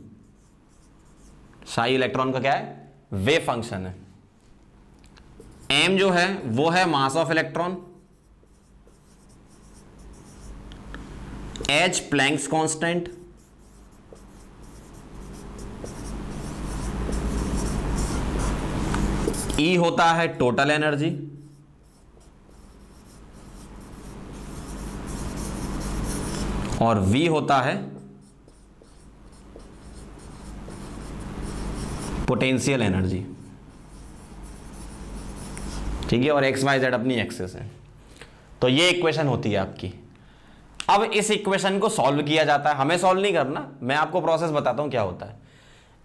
A: साई इलेक्ट्रॉन का क्या है? वेव फंक्शन है। m जो है वो है mass of electron, h Planck's constant, E होता है टोटल एनर्जी, और V होता है पोटेंशियल एनर्जी, ठीक है, और एक्स वाई जेड अपनी एक्सेस है। तो ये इक्वेशन होती है आपकी। अब इस इक्वेशन को सॉल्व किया जाता है, हमें सॉल्व नहीं करना, मैं आपको प्रोसेस बताता हूं क्या होता है।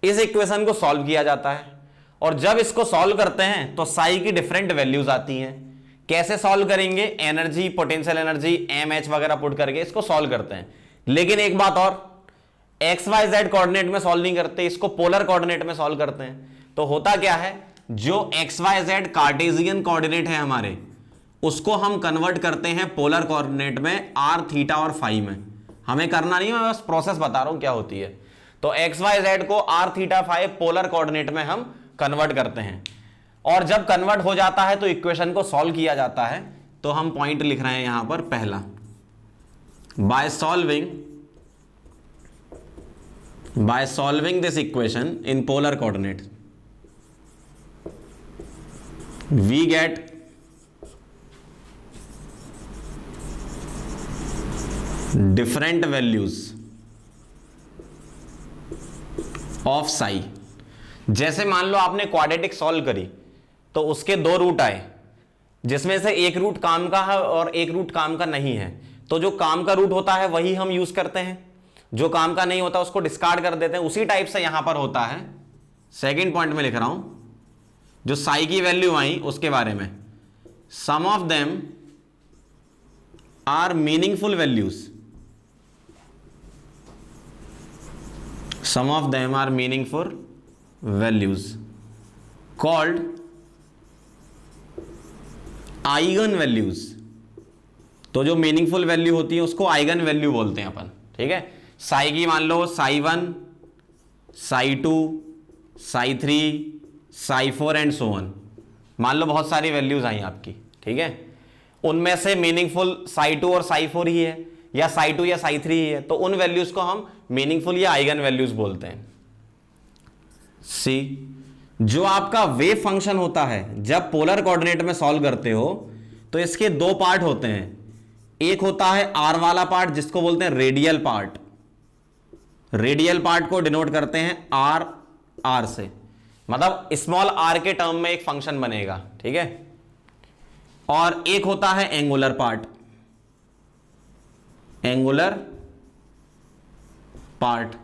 A: इस इक्वेशन को सॉल्व किया जाता है और जब इसको सॉल्व करते हैं तो साई की डिफरेंट वैल्यूज आती हैं। कैसे सॉल्व करेंगे? Energy, potential energy, m h वगैरह पुट करके इसको सॉल्व करते हैं। लेकिन एक बात और, एक्स वाई जेड कोऑर्डिनेट में सॉल्व नहीं करते, इसको पोलर कोऑर्डिनेट में सॉल्व करते हैं। तो होता क्या है, जो x y z Cartesian coordinate है हमारे, उसको हम कन्वर्ट करते हैं पोलर कोऑर्डिनेट में, आर, थीटा और फाई में। हमें करना नहीं, मैं बस प्रोसेस बता रहा हूं क्या होती है। तो एक्स वाई जेड को r, theta, phi polar coordinate में हम कन्वर्ट करते हैं, और जब कन्वर्ट हो जाता है तो इक्वेशन को सॉल्व किया जाता है। तो हम पॉइंट लिख रहे हैं यहां पर, पहला, by solving this equation in polar coordinate we get different values of psi। जैसे मान लो आपने क्वाड्रेटिक सॉल्व करी तो उसके दो रूट आए, जिसमें से एक रूट काम का है और एक रूट काम का नहीं है। तो जो काम का रूट होता है वही हम यूज करते हैं, जो काम का नहीं होता उसको डिस्कार्ड कर देते हैं। उसी टाइप से यहां पर होता है। सेकंड पॉइंट में लिख रहा हूं, जो साई की वैल्यू आई उसके बारे में, some of them are meaningful values, some of them are meaningful values called eigen values. तो जो मीनिंगफुल वैल्यू होती है उसको आइगन वैल्यू बोलते हैं अपन, ठीक है। साई की मान लो psi 1, psi 2, psi 3, psi 4 and so on. मान लो बहुत सारी वैल्यूज आई आपकी, ठीक है। उनमें से मीनिंगफुल साई 2 और साई 4 ही है, या साई 2 या साई 3 ही है, तो उन वैल्यूज को हम मीनिंगफुल या आइगन वैल्यूज बोलते हैं। सी, जो आपका वेव फंक्शन होता है जब पोलर कोऑर्डिनेट में सॉल्व करते हो तो इसके दो पार्ट होते हैं। एक होता है आर वाला पार्ट जिसको बोलते हैं रेडियल पार्ट। रेडियल पार्ट को डिनोट करते हैं आर, आर से, मतलब स्मॉल आर के टर्म में एक फंक्शन बनेगा, ठीक है। और एक होता है एंगुलर पार्ट, एंगुलर पार्ट।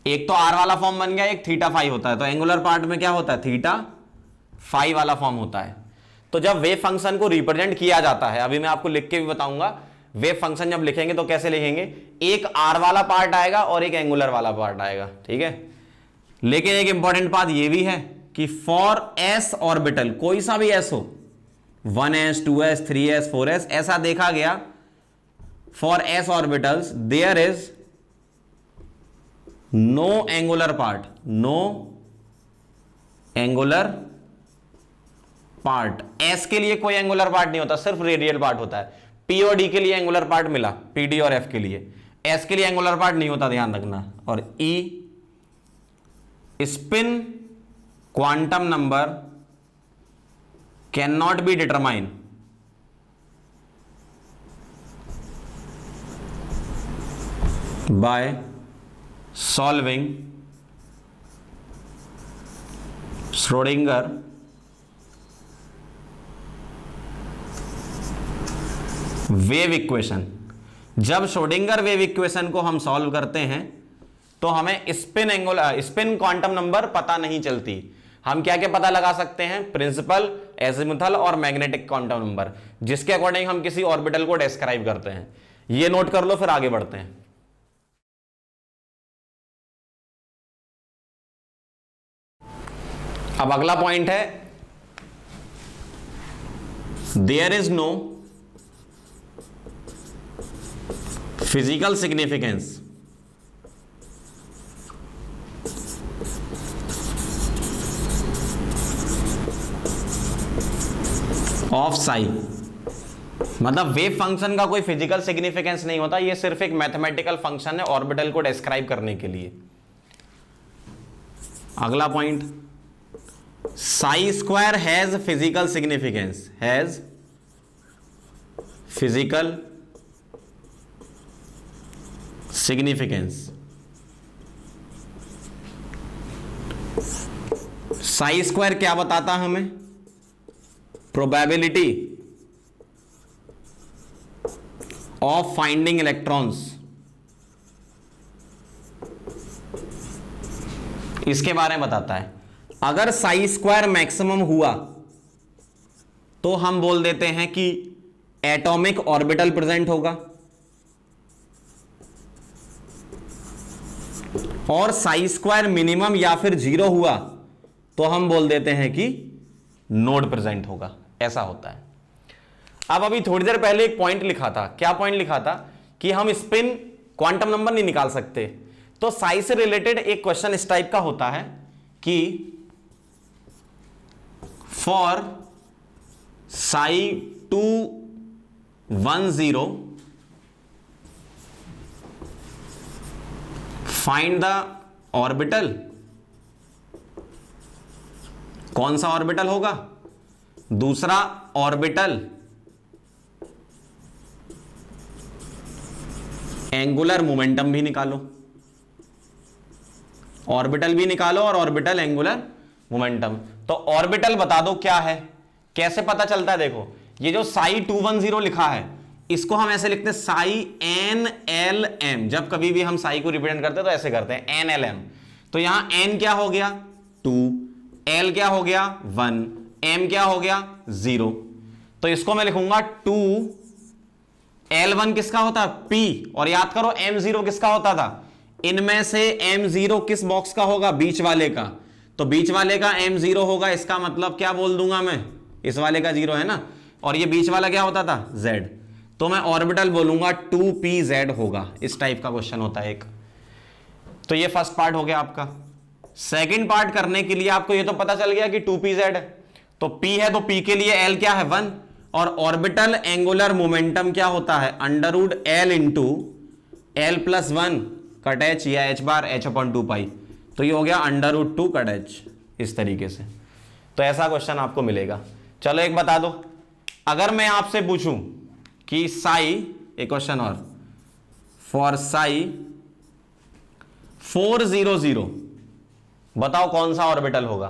A: एक तो आर वाला फॉर्म बन गया, एक थीटा फाई होता है। तो एंगुलर पार्ट में क्या होता है, थीटा फाई वाला फॉर्म होता है। तो जब वेव फंक्शन को रिप्रेजेंट किया जाता है, अभी मैं आपको लिख के भी बताऊंगा, वेव फंक्शन जब लिखेंगे तो कैसे लिखेंगे, एक आर वाला पार्ट आएगा और एक एंगुलर वाला पार्ट आएगा, ठीक है। लेकिन एक इंपॉर्टेंट बात यह भी है कि फॉर एस ऑर्बिटल, कोई सा भी एस हो, 1s, 2s, 3s, 4s, ऐसा देखा गया, for s orbitals there is no angular part, no angular part. S के लिए कोई एंगुलर पार्ट नहीं होता, सिर्फ रेडियल पार्ट होता है। पी और डी के लिए एंगुलर पार्ट मिला, पी डी और एफ के लिए, एस के लिए एंगुलर पार्ट नहीं होता, ध्यान रखना। और e, spin quantum number can not be determine by solving Schrodinger wave equation. जब श्रोडिंगर वेव इक्वेशन को हम सॉल्व करते हैं तो हमें स्पिन क्वांटम नंबर पता नहीं चलती। हम क्या क्या पता लगा सकते हैं, प्रिंसिपल, एजिमुथल और मैग्नेटिक क्वांटम नंबर, जिसके अकॉर्डिंग हम किसी ऑर्बिटल को डिस्क्राइब करते हैं। ये नोट कर लो, फिर आगे बढ़ते हैं। अब अगला पॉइंट है, there is no physical significance of psi. मतलब वेव फंक्शन का कोई फिजिकल सिग्निफिकेंस नहीं होता, ये सिर्फ एक मैथमेटिकल फंक्शन है ऑर्बिटल को डिस्क्राइब करने के लिए। अगला point, Sai square has physical significance, has physical significance. Sai square क्या बताता है हमें, प्रोबेबिलिटी ऑफ फाइंडिंग इलेक्ट्रॉन्स, इसके बारे में बताता है। अगर साई स्क्वायर मैक्सिमम हुआ तो हम बोल देते हैं कि एटॉमिक ऑर्बिटल प्रेजेंट होगा, और साई स्क्वायर मिनिमम या फिर 0 हुआ तो हम बोल देते हैं कि नोड प्रेजेंट होगा। ऐसा होता है। अब अभी थोड़ी देर पहले एक पॉइंट लिखा था। क्या पॉइंट लिखा था? कि हम स्पिन क्वांटम नंबर नहीं निकाल सकते। तो साई से रिलेटेड एक क्वेश्चन इस टाइप का होता है कि for Sai 210 find the orbital. कौन सा ऑर्बिटल होगा? दूसरा ऑर्बिटल एंगुलर मोमेंटम भी निकालो, ऑर्बिटल भी निकालो और ऑर्बिटल एंगुलर मोमेंटम। तो ऑर्बिटल बता दो क्या है, कैसे पता चलता है? देखो ये जो साई 210 लिखा है इसको हम ऐसे लिखते हैं साई एन एल एम। जब कभी भी हम साई को रिप्रेजेंट करते हैं तो ऐसे करते हैं एन एल एम। तो यहां एन क्या हो गया 2, एल क्या हो गया 1, एम क्या हो गया 0। तो इसको मैं लिखूंगा 2 L1 किसका होता है P, और याद करो M0 किसका होता था? इनमें से M0 किस बॉक्स का होगा? बीच वाले का। तो बीच वाले का M0 होगा, इसका मतलब क्या बोल दूंगा मैं? इस वाले का 0 है ना, और ये बीच वाला क्या होता था? Z। तो मैं ऑर्बिटल बोलूंगा 2pz होगा। इस टाइप का क्वेश्चन होता है एक। तो ये फर्स्ट पार्ट हो गया आपका। सेकंड पार्ट करने के लिए आपको ये तो पता चल गया कि 2pz है, तो P है तो P के लिए L क्या है 1, और ऑर्बिटल एंगुलर मोमेंटम क्या होता है? Under root L into L plus 1 cut H या H बार H/2 पाई। तो ये हो गया अंडर रूट 2 कट H। इस तरीके से तो ऐसा क्वेश्चन आपको मिलेगा। चलो एक बता दो, अगर मैं आपसे पूछूं कि साई, एक क्वेश्चन और, फॉर साई 400 बताओ कौन सा ऑर्बिटल होगा?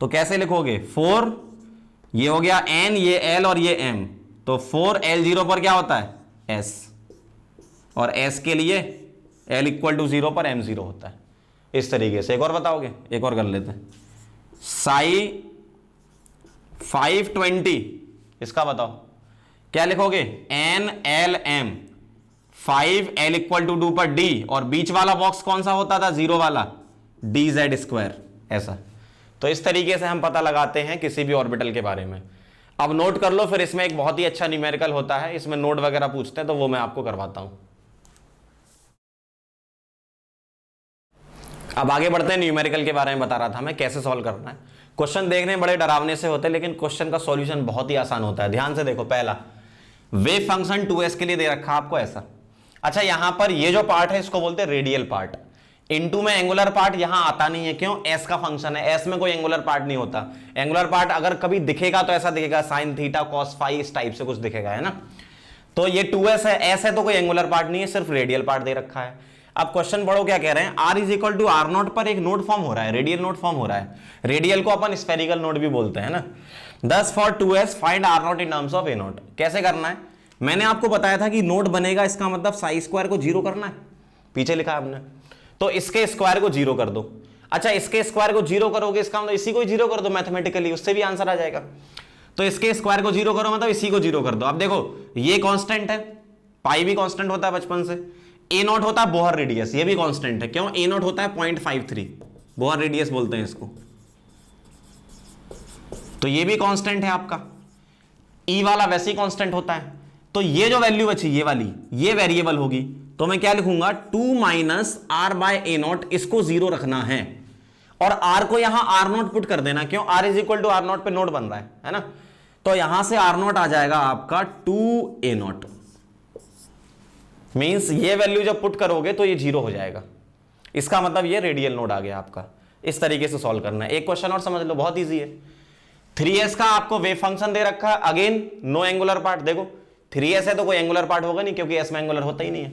A: तो कैसे लिखोगे? 4 ये हो गया n, ये l और ये m। तो 4l0 पर क्या होता है? s, और s के लिए l इक्वल टू 0 पर m0 होता है। इस तरीके से एक और बताओगे? एक और कर लेते हैं। साई 520 इसका बताओ क्या लिखोगे? n l m, 5l equal to 2 पर d, और बीच वाला बॉक्स कौन सा होता था? 0 वाला, dz²। ऐसा। तो इस तरीके से हम पता लगाते हैं किसी भी ऑर्बिटल के बारे में। अब नोट कर लो, फिर इसमें एक बहुत ही अच्छा न्यूमेरिकल होता है, इसमें नोट वगैरह पूछते हैं तो वो मैं आपको करवाता हूं। अब आगे बढ़ते हैं। न्यूमेरिकल के बारे में बता रहा था मैं, कैसे सॉल्व करना है। क्वेश्चन देखने में बड़े डरावने से होते हैं, लेकिन क्वेश्चन का सॉल्यूशन बहुत ही आसान होता है। ध्यान से देखो, पहला वेव फंक्शन 2s के लिए दे रखा आपको ऐसा। अच्छा, यहां पर ये जो पार्ट है इसको बोलते हैं रेडियल पार्ट। इनटू में एंगुलर पार्ट यहां आता नहीं है, क्यों? एस का फंक्शन है, एस में कोई एंगुलर पार्ट नहीं होता। एंगुलर पार्ट अगर कभी दिखेगा तो ऐसा दिखेगा साइन थीटा कॉस फाई, इस टाइप से कुछ दिखेगा, है ना। तो ये 2s है, एस है तो कोई एंगुलर पार्ट नहीं है, सिर्फ रेडियल पार्ट दे रखा है। अब क्वेश्चन पढ़ो क्या कह रहे हैं। r is equal to r0 पर एक नोड फॉर्म हो रहा है, रेडियल नोड फॉर्म हो रहा है। रेडियल को अपन स्फेरिकल नोड भी बोलते हैं ना। दस for 2s find r0 in terms of a0। कैसे करना है? मैंने आपको बताया था कि नोड बनेगा, इसका मतलब साई स्क्वायर को 0 करना है, पीछे लिखा है हमने। तो इसके स्क्वायर को 0 कर दो। अच्छा, इसके स्क्वायर को 0 करोगे, इसका मतलब इसी को 0 कर दो मैथमेटिकली, उससे भी आंसर आ जाएगा। तो इसके स्क्वायर को 0 करो मतलब इसी को 0 कर दो। अब देखो ये कांस्टेंट है, पाई भी कांस्टेंट होता है बचपन से। a0 होता है बोहर रेडियस, ये भी कांस्टेंट है, क्यों? a0 होता है 0.53, बोहर रेडियस बोलते हैं इसको। तो ये भी कांस्टेंट है आपका। e वाला वैसे ही कांस्टेंट होता है। तो ये जो वैल्यू बची, ये वाली, ये वेरिएबल होगी। तो मैं क्या लिखूंगा? 2 माइनस आर बाय a0, इसको 0 रखना है, और r को यहां r0 पुट कर देना, क्यों? r is equal to r0 पे नोड बन रहा है ना। तो यहां से r0 आ जाएगा आपका 2a0। मींस ये वैल्यू जब पुट करोगे तो ये 0 हो जाएगा। इसका मतलब ये रेडियल नोड आ गया आपका। इस तरीके से सॉल्व करना है। एक क्वेश्चन और समझ लो, बहुत ईजी है। 3s का आपको वेव फंक्शन दे रखा है, अगेन नो एंगुलर पार्ट। देखो 3s है तो कोई एंगुलर पार्ट होगा नहीं, क्योंकि s में एंगुलर होता ही नहीं है।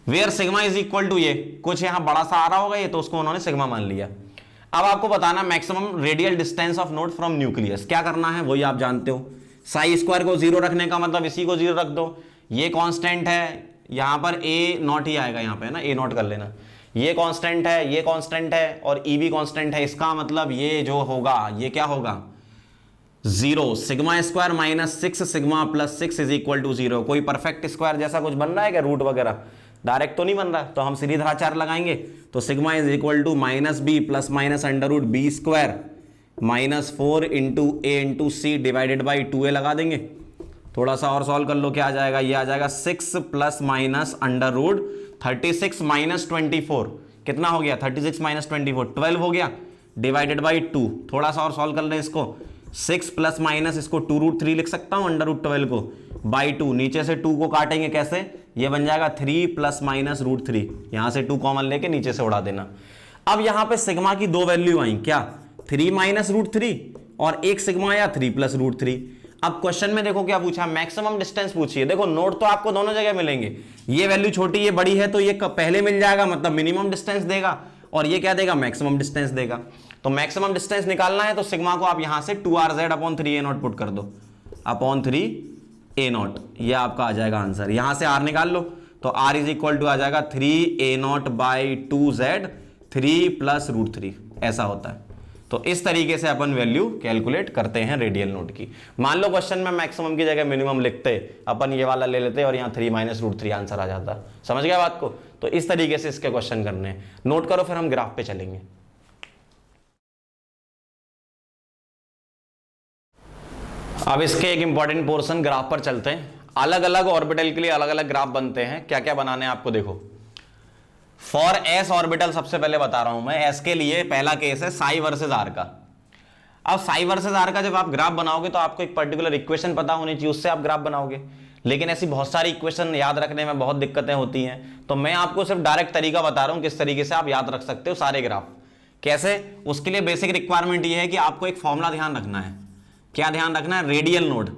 A: Where sigma is equal to, ये कुछ यहां बड़ा सा आ रहा होगा ये, तो उसको उन्होंने सिग्मा मान लिया। अब आपको बताना maximum radial distance of node from nucleus. क्या करना है वही आप जानते हो। साई स्क्वायर को 0 रखने का मतलब इसी को 0 रख दो। ये कांस्टेंट है, यहां पर a0 ही आएगा, यहां पे है ना, a0 कर लेना। ये कांस्टेंट है, ये कांस्टेंट है और ई भी कांस्टेंट है। इसका मतलब ये जो होगा ये क्या होगा 0, sigma square minus 6 sigma plus 6 is equal to 0। कोई परफेक्ट स्क्वायर जैसा कुछ बन रहा है क्या, रूट वगैरह डायरेक्ट तो नहीं बन रहा, तो हम सीधीधराचार लगाएंगे। तो sigma is equal to minus B plus minus under root B square minus 4 into A into C divided by 2a लगा देंगे। थोड़ा सा और सॉल्व कर लो, क्या आ जाएगा, ये आ जाएगा 6 plus minus under root 36 minus 24 कितना हो गया, 36 माइनस 24 12 हो गया डिवाइडेड बाई 2। थोड़ा सा और सॉल्व कर लें इसको, 6 प्लस माइनस इसको 2√3 लिख सकता हूं अंडर रूट 12 को बाई 2। नीचे से 2 को काटेंगे कैसे, ये बन जाएगा 3 प्लस माइनस √3। यहां से 2 कॉमन लेके नीचे से उड़ा देना। अब यहां पे सिग्मा की दो वैल्यू आई, क्या 3 माइनस √3 और एक सिग्मा आया 3 प्लस √3। अब क्वेश्चन में देखो क्या पूछा, मैक्सिमम डिस्टेंस पूछिए। देखो नोट तो आपको दोनों जगह मिलेंगे, ये वैल्यू छोटी ये बड़ी है तो ये पहले मिल जाएगा मतलब मिनिमम डिस्टेंस देगा, और ये क्या देगा मैक्सिमम डिस्टेंस देगा। तो मैक्सिमम डिस्टेंस निकालना है तो सिग्मा को आप यहां से 2rz अपॉन 3a0 पुट कर दो, अपॉन 3a0, ये आपका आ जाएगा आंसर। यहां से r निकाल लो तो r इज इक्वल टू आ जाएगा 3a0 बाई 2z 3 प्लस √3, ऐसा होता है। तो इस तरीके से अपन वैल्यू कैलकुलेट करते हैं रेडियल नोड की। मान लो क्वेश्चन में मैक्सिमम की जगह मिनिमम लिखते, अपन ये वाला ले लेते और यहाँ 3 माइनस √3 आंसर आ जाता। समझ गया बात को। तो इस तरीके से इसके क्वेश्चन करने हैं, नोट करो फिर हम ग्राफ पे चलेंगे। अब इसके एक इंपॉर्टेंट पोर्शन ग्राफ पर चलते हैं। अलग अलग ऑर्बिटल के लिए अलग अलग ग्राफ बनते हैं, क्या क्या बनाने हैं आपको देखो। फॉर एस ऑर्बिटल सबसे पहले बता रहा हूं मैं, एस के लिए पहला केस है साई वर्सेस आर का। अब साई वर्सेस आर का जब आप ग्राफ बनाओगे तो आपको एक पर्टिकुलर इक्वेशन पता होनी चाहिए, उससे आप ग्राफ बनाओगे। लेकिन ऐसी बहुत सारी इक्वेशन याद रखने में बहुत दिक्कतें होती हैं, तो मैं आपको सिर्फ डायरेक्ट तरीका बता रहा हूं किस तरीके से आप याद रख सकते हो सारे ग्राफ। कैसे, उसके लिए बेसिक रिक्वायरमेंट ये है कि आपको एक फॉर्मूला ध्यान रखना है। क्या ध्यान रखना है, रेडियल नोड।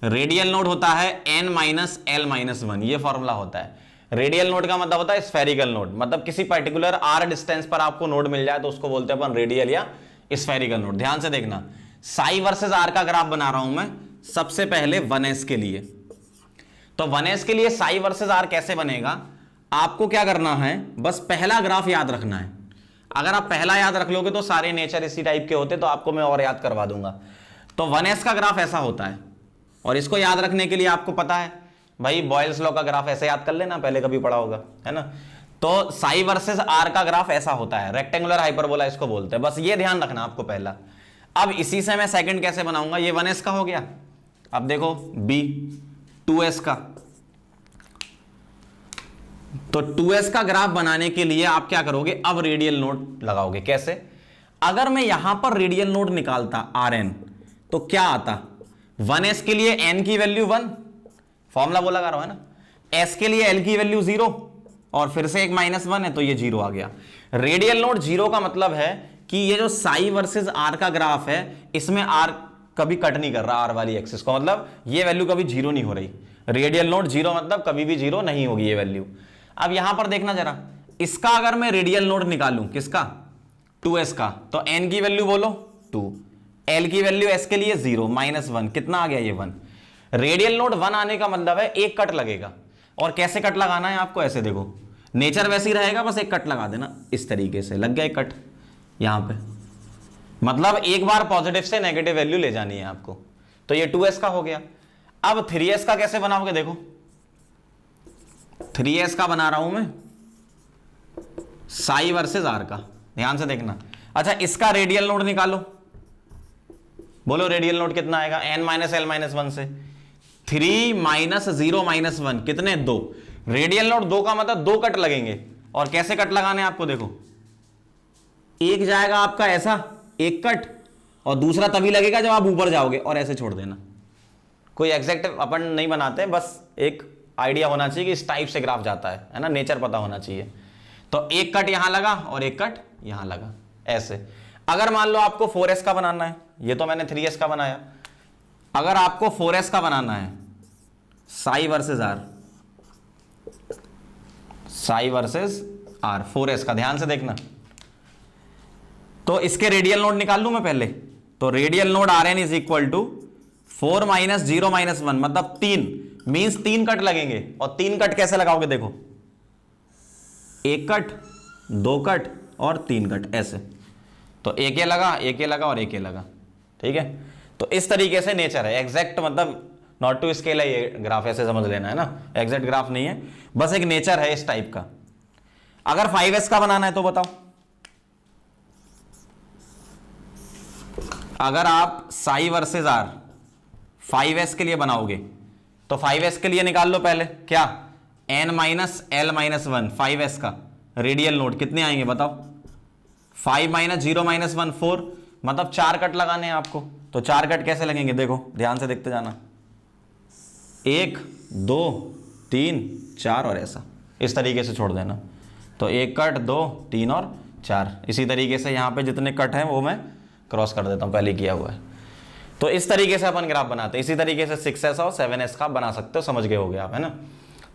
A: रेडियल नोड होता है n माइनस l माइनस 1, ये फॉर्मूला होता है। रेडियल नोड का मतलब होता है स्फेरिकल नोड, मतलब किसी पर्टिकुलर r डिस्टेंस पर आपको नोड मिल जाए तो उसको बोलते हैं अपन रेडियल या स्फेरिकल नोड। ध्यान से देखना, साई वर्सेस r का ग्राफ बना रहा हूं मैं। सबसे पहले 1s के लिए, तो 1s के लिए साई वर्सेस r कैसे बनेगा, आपको क्या करना है, बस पहला ग्राफ याद रखना है। अगर आप पहला याद रख लोगे तो सारे नेचर इसी टाइप के होते, तो आपको मैं और याद करवा दूंगा। तो 1s का ग्राफ ऐसा होता है, और इसको याद रखने के लिए आपको पता है भाई बॉयल्स लॉ का ग्राफ ऐसे याद कर लेना, पहले कभी पढ़ा होगा, है ना। तो साई वर्सेस आर का ग्राफ ऐसा होता है, रेक्टेंगुलर हाइपरबोला इसको बोलते हैं, बस ये ध्यान रखना आपको पहला। अब इसी से मैं सेकंड कैसे बनाऊंगा, ये 1s का हो गया। अब देखो b 2s का, तो 2s का ग्राफ बनाने के लिए आप क्या करोगे, अब रेडियल नोड लगाओगे। कैसे, अगर मैं यहां पर रेडियल नोड निकालता rn तो क्या आता, 1s के लिए n की वैल्यू 1, फॉर्मूला बोला कर रहा हूं है ना, s के लिए l की वैल्यू 0 और फिर से एक -1 है तो ये 0 आ गया। रेडियल नोड 0 का मतलब है कि ये जो साई वर्सेस r का ग्राफ है इसमें r कभी कट नहीं कर रहा, r वाली एक्सिस को, मतलब ये वैल्यू कभी 0 नहीं हो रही। रेडियल नोड 0 मतलब कभी भी 0 नहीं होगी ये वैल्यू। अब यहां पर देखना जरा, इसका अगर मैं रेडियल नोड निकालूं, किसका, 2s का, तो n की वैल्यू बोलो 2, l की वैल्यू s के लिए 0 -1, कितना आ गया ये 1। रेडियल नोड 1 आने का मतलब है एक कट लगेगा। और कैसे कट लगाना है आपको, ऐसे देखो, नेचर वैसे ही रहेगा, बस एक कट लगा देना इस तरीके से, लग गया एक कट यहां पे, मतलब एक बार पॉजिटिव से नेगेटिव वैल्यू ले जानी है आपको। तो ये 2s का हो गया। अब 3s का कैसे बनाओगे, देखो 3s का बना रहा हूं मैं, साई वर्सेस आर का, ध्यान से देखना। अच्छा, इसका रेडियल नोड निकालो, बोलो रेडियल नोड कितना आएगा, n माइनस l माइनस 1 से 3 माइनस 0 माइनस 1, कितने 2। रेडियल नोड 2 का मतलब 2 कट लगेंगे। और कैसे कट लगाने आपको, देखो एक जाएगा आपका ऐसा एक कट, और दूसरा तभी लगेगा जब आप ऊपर जाओगे, और ऐसे छोड़ देना। कोई एग्जैक्ट अपन नहीं बनाते, बस एक आइडिया होना चाहिए कि इस टाइप से ग्राफ जाता है ना, नेचर पता होना चाहिए। तो एक कट यहां लगा और एक कट यहां लगा, ऐसे। अगर मान लो आपको 4s का बनाना है, ये तो मैंने 3s का बनाया, अगर आपको 4s का बनाना है, psi versus R, psi versus R 4s का, ध्यान से देखना। तो इसके रेडियल नोड निकाल लूं मैं पहले, तो radial node rn is equal to 4 माइनस 0 माइनस 1, मतलब 3 मीन्स 3 कट लगेंगे। और 3 कट कैसे लगाओगे, देखो एक कट, दो कट और तीन कट ऐसे। तो एक ये लगा, एक ये लगा और एक ये लगा, ठीक है। तो इस तरीके से नेचर है, एग्जैक्ट मतलब नॉट टू स्केल है ये ग्राफ, ऐसे समझ लेना है ना, एग्जैक्ट ग्राफ नहीं है, बस एक नेचर है इस टाइप का। अगर 5s का बनाना है तो बताओ, अगर आप साई वर्सेस आर 5s के लिए बनाओगे तो 5s के लिए निकाल लो पहले क्या, n minus L minus 1 5s का रेडियल नोड कितने आएंगे बताओ, 5 माइनस 0 माइनस 1 4, मतलब 4 कट लगाने हैं आपको। तो 4 कट कैसे लगेंगे, देखो ध्यान से देखते जाना, 1 2 3 4 और ऐसा, इस तरीके से छोड़ देना। तो 1 कट 2 3 और 4, इसी तरीके से यहाँ पे जितने कट हैं वो मैं क्रॉस कर देता हूँ, पहले किया हुआ है। तो इस तरीके से अपन ग्राफ बनाते हैं, इसी तरीके से 6s और 7s का बना सकते हो, समझ गए होगे आप, है ना।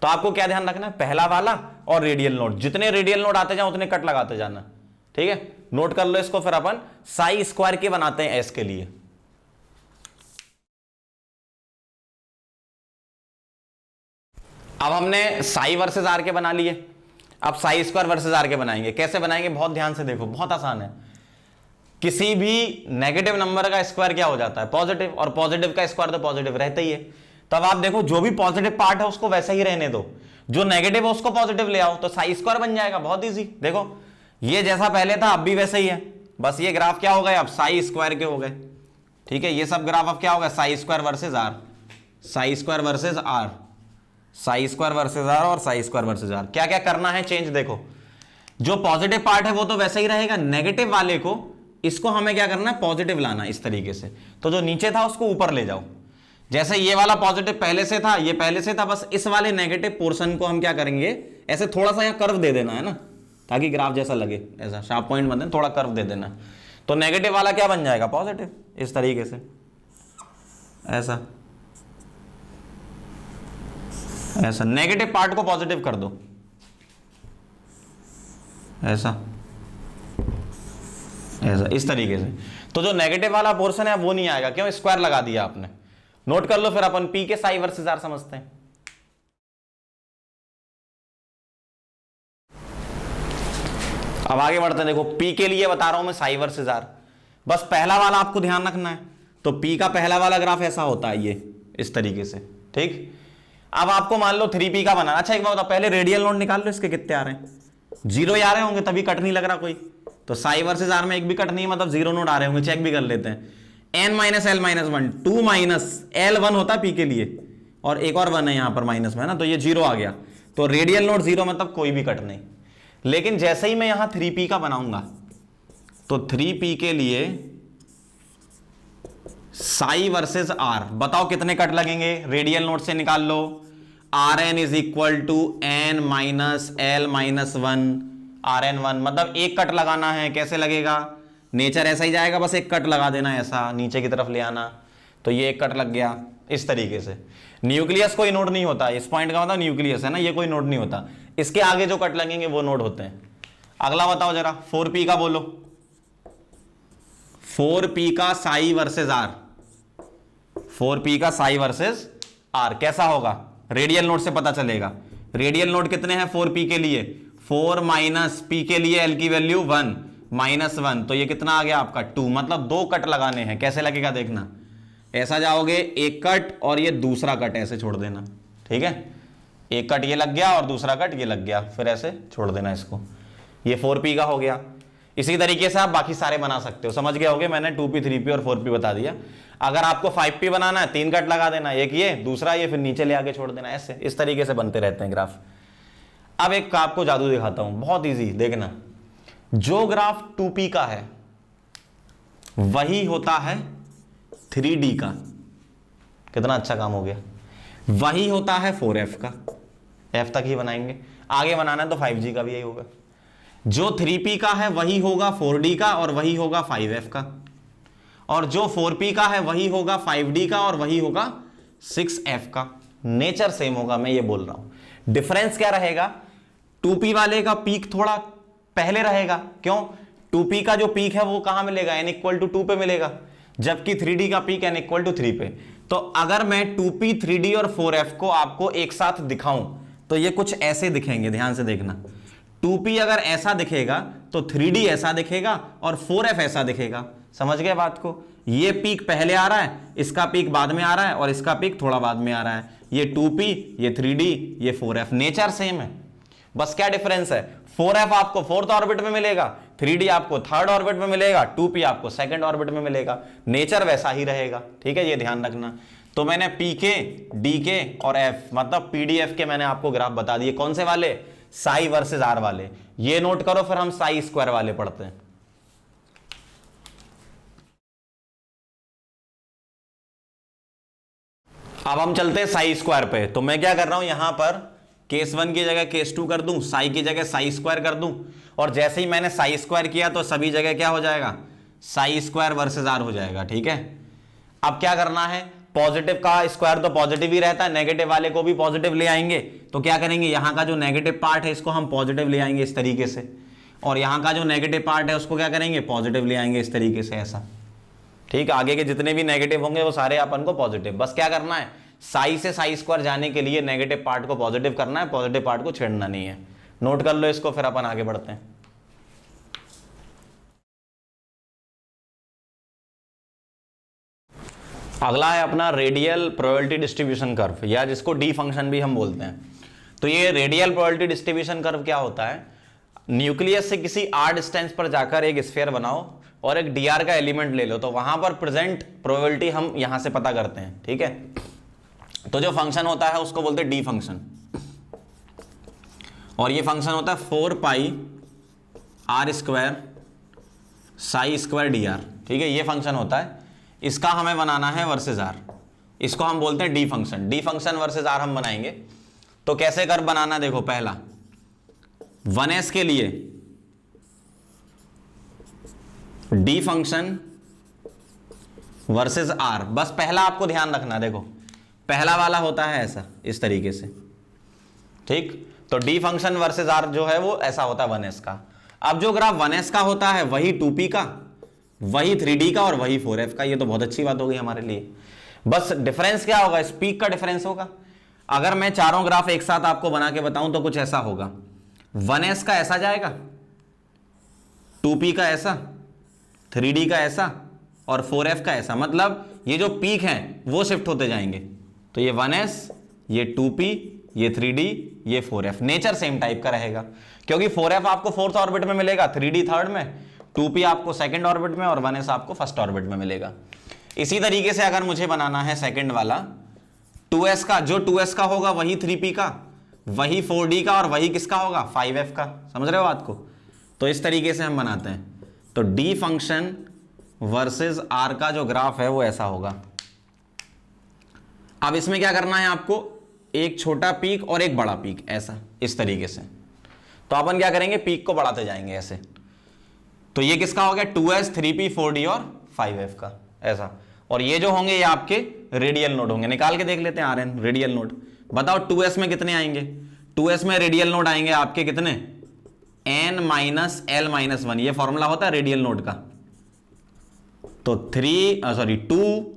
A: तो आपको क्या ध्यान रखना है, पहला वाला और रेडियल नोड, जितने रेडियल नोड आते जाओ उतने कट लगाते जाना, ठीक है। नोट कर लो इसको, फिर अपन साई स्क्वायर के बनाते हैं एस के लिए। अब हमने साई वर्सेस आर के बना लिए, अब साई स्क्वायर वर्सेस आर के बनाएंगे। कैसे बनाएंगे, बहुत ध्यान से देखो, बहुत आसान है। किसी भी नेगेटिव नंबर का स्क्वायर क्या हो जाता है, पॉजिटिव, और पॉजिटिव का स्क्वायर तो पॉजिटिव रहता ही है। तब आप देखो जो भी पॉजिटिव पार्ट है उसको वैसा ही रहने दो, जो नेगेटिव है उसको पॉजिटिव ले आओ, तो साई स्क्वायर बन जाएगा। बहुत इजी, देखो ये जैसा पहले था अब भी वैसा ही है, बस ये ग्राफ क्या हो गए अब साई स्क्वायर के हो गए, ठीक है। ये सब ग्राफ अब क्या होगा, psi square versus R, psi square versus R, psi square versus R और साई स्क्वायर वर्सेस आर। क्या क्या करना है चेंज, देखो जो पॉजिटिव पार्ट है वो तो वैसा ही रहेगा, नेगेटिव वाले को इसको हमें क्या करना है, पॉजिटिव लाना इस तरीके से। तो जो नीचे था उसको ऊपर ले जाओ, जैसे ये वाला पॉजिटिव पहले से था, ये पहले से था, बस इस वाले नेगेटिव पोर्शन को हम क्या करेंगे, ऐसे थोड़ा सा यहाँ कर्व दे देना है ना, ताकि ग्राफ जैसा लगे, ऐसा शार्प पॉइंट बने, थोड़ा कर्व दे देना। तो नेगेटिव वाला क्या बन जाएगा, पॉजिटिव, इस तरीके से, ऐसा ऐसा नेगेटिव पार्ट को पॉजिटिव कर दो, ऐसा ऐसा, इस तरीके से। तो जो नेगेटिव वाला पोर्शन है वो नहीं आएगा, क्यों, स्क्वायर लगा दिया आपने। नोट कर लो, फिर अपन पी के साई वर्सेस आर समझते हैं। अब आगे बढ़ते हैं, देखो पी के लिए बता रहा हूं मैं साई वर्सेस आर, बस पहला वाला आपको ध्यान रखना है। तो पी का पहला वाला ग्राफ ऐसा होता है, ये इस तरीके से, ठीक। अब आपको मान लो 3p का बनाना। अच्छा एक बात बताओ, पहले रेडियल नोड निकाल लो, इसके कितने आ रहे हैं, 0 आ रहे होंगे तभी कट नहीं लग रहा कोई। तो साई वर्सेस आर में एक भी कट नहीं, मतलब 0 नोड आ रहे होंगे, चेक भी कर लेते हैं। n minus L minus 1 2 minus L 1 होता है पी के लिए, और एक और 1 है यहां पर माइनस में ना, तो ये 0 आ गया। तो रेडियल नोड 0 मतलब कोई भी कट नहीं। लेकिन जैसे ही मैं यहां 3p का बनाऊंगा, तो 3p के लिए साई वर्सेस आर, बताओ कितने कट लगेंगे, रेडियल नोड से निकाल लो। Rn is equal to N minus L minus 1 Rn1, मतलब एक कट लगाना है। कैसे लगेगा, नेचर ऐसा ही जाएगा, बस एक कट लगा देना, ऐसा नीचे की तरफ ले आना, तो ये एक कट लग गया इस तरीके से। न्यूक्लियस कोई नोड नहीं होता, इस पॉइंट का मतलब न्यूक्लियस है ना, ये कोई नोड नहीं होता, इसके आगे जो कट लगेंगे वो नोड होते हैं। अगला बताओ जरा, 4p का बोलो, 4p का साई वर्सेस आर, 4p का साई वर्सेस आर कैसा होगा, रेडियल नोड से पता चलेगा। रेडियल नोड कितने हैं 4p के लिए, 4 माइनस p के लिए l की वैल्यू 1 माइनस 1, तो ये कितना आ गया आपका 2, मतलब 2 कट लगाने हैं। कैसे लगेगा देखना, ऐसा जाओगे, एक कट और ये दूसरा कट ऐसे छोड़ देना, ठीक है। एक कट ये लग गया और दूसरा कट ये लग गया, फिर ऐसे छोड़ देना इसको, ये 4p का हो गया। इसी तरीके से आप बाकी सारे बना सकते हो, समझ गए होगे, मैंने 2p 3p और 4p बता दिया। अगर आपको 5p बनाना है 3 कट लगा देना, एक ये दूसरा ये, फिर नीचे ले आके छोड़ देना, ऐसे इस तरीके से बनते रहते हैं ग्राफ। अब एक आपको जादू दिखाता हूं, बहुत इजी, देखना। जो ग्राफ 2p का है वही होता है 3d का, कितना अच्छा काम हो गया। वही होता है 4f का, f तक ही बनाएंगे, आगे बनाना है तो 5g का भी यही होगा। जो 3p का है वही होगा 4d का और वही होगा 5f का, और जो 4p का है वही होगा 5d का और वही होगा 6f का। नेचर सेम होगा, मैं ये बोल रहा हूं। डिफरेंस क्या रहेगा, 2p वाले का पीक थोड़ा पहले रहेगा, क्यों, 2p का जो पीक है वो कहां मिलेगा, n इक्वल टू 2 पे मिलेगा, जबकि 3d का पीक n इक्वल टू 3 पे। तो अगर मैं 2p 3d और 4f को आपको एक साथ दिखाऊं तो ये कुछ ऐसे दिखेंगे, ध्यान से देखना। 2p अगर ऐसा दिखेगा तो 3d ऐसा दिखेगा और 4f ऐसा दिखेगा। समझ गए बात को? ये पीक पहले आ रहा है, इसका पीक बाद में आ रहा है और इसका पीक थोड़ा बाद में आ रहा है। ये 2p, ये 3d, ये 4f, नेचर सेम है, बस क्या डिफरेंस है? 4f आपको फोर्थ ऑर्बिट में मिलेगा, 3d आपको थर्ड ऑर्बिट में मिलेगा, 2p आपको सेकंड ऑर्बिट में मिलेगा। नेचर वैसा ही रहेगा, ठीक है, ये ध्यान रखना। तो मैंने pk, dk और f मतलब pdf के मैंने आपको ग्राफ बता दिए। कौन से वाले? साई वर्सेस आर वाले। ये नोट करो, फिर हम साई स्क्वायर वाले पढ़ते हैं। अब हम चलते हैं साई स्क्वायर पे। तो मैं क्या कर रहा हूं, यहां पर केस 1 की जगह केस 2 कर दूं, साई की जगह साई स्क्वायर कर दूं, और जैसे ही मैंने साई स्क्वायर किया तो सभी जगह क्या हो जाएगा? साई स्क्वायर वर्सेस आर हो जाएगा, ठीक है। अब क्या करना है, पॉजिटिव का स्क्वायर तो पॉजिटिव ही रहता है, नेगेटिव वाले को भी पॉजिटिव ले आएंगे। तो क्या करेंगे, यहां का जो नेगेटिव पार्ट है इसको हम पॉजिटिव ले आएंगे इस तरीके से, और यहां का जो नेगेटिव पार्ट है उसको क्या करेंगे, पॉजिटिव ले आएंगे इस तरीके से, ऐसा, ठीक है। आगे के जितने भी नेगेटिव होंगे वो सारे अपन को पॉजिटिव। बस क्या करना है, साई से साई स्क्वायर जाने के लिए नेगेटिव पार्ट को पॉजिटिव करना है, पॉजिटिव पार्ट को छेड़ना नहीं है। नोट कर लो इसको, फिर अपन आगे बढ़ते हैं। अगला है अपना रेडियल प्रोबेबिलिटी डिस्ट्रीब्यूशन कर्व, या जिसको डी फंक्शन भी हम बोलते हैं। तो ये रेडियल प्रोबेबिलिटी डिस्ट्रीब्यूशन कर्व क्या होता है, न्यूक्लियस से किसी r डिस्टेंस पर जाकर एक स्फीयर बनाओ और एक dr का एलिमेंट ले लो, तो वहां पर प्रेजेंट प्रोबेबिलिटी हम यहां से पता करते हैं, ठीक है। तो जो फंक्शन होता है उसको बोलते हैं डी फंक्शन, और ये फंक्शन होता है 4 पाई r square Sai square dr, ठीक है, ये फंक्शन होता है। इसका हमें बनाना है वर्सेस आर, इसको हम बोलते हैं D function. D function versus R हम बनाएंगे। तो कैसे कर बनाना, देखो, पहला 1s के लिए डी फंक्शन वर्सेस आर, बस पहला आपको ध्यान रखना, देखो पहला वाला होता है ऐसा, इस तरीके से, ठीक। तो डी फंक्शन वर्सेस आर जो है वो ऐसा होता है 1s का। अब जो ग्राफ 1s का होता है वही 2p का, वही 3d का और वही 4f का। ये तो बहुत अच्छी बात हो गई हमारे लिए। बस डिफरेंस क्या होगा, स्पीक का डिफरेंस होगा। अगर मैं चारों ग्राफ एक साथ आपको बना के बताऊं तो कुछ ऐसा होगा, 1s का ऐसा जाएगा, 2p का ऐसा, 3d का ऐसा और 4f का ऐसा। मतलब ये जो पीक हैं वो शिफ्ट होते जाएंगे। तो ये 1s, ये 2p, ये 3d, ये 4f, नेचर सेम टाइप का रहेगा, क्योंकि 4f आपको फोर्थ ऑर्बिट में मिलेगा, 3d थर्ड में, 2p आपको सेकंड ऑर्बिट में और 1s आपको फर्स्ट ऑर्बिट में मिलेगा। इसी तरीके से अगर मुझे बनाना है सेकंड वाला 2s का, जो 2s का होगा वही 3p का, वही 4d का और वही किसका होगा, 5f का। समझ रहे हो बात को? तो इस तरीके से हम बनाते हैं। तो डी फंक्शन वर्सेस आर का जो ग्राफ है वो ऐसा होगा। अब इसमें क्या करना है आपको, एक छोटा पीक और एक बड़ा पीक, ऐसा, इस तरीके से। तो अपन क्या करेंगे, पीक को बढ़ाते जाएंगे ऐसे। तो ये किसका हो गया, 2s, 3p, 4d और 5f का, ऐसा। और ये जो होंगे ये आपके रेडियल नोड होंगे। निकाल के देख लेते हैं rn रेडियल नोड। बताओ 2s में कितने आएंगे, 2s में रेडियल नोड आएंगे आपके कितने, n माइनस l माइनस 1, ये फॉर्मूला होता है रेडियल नोड का। तो 2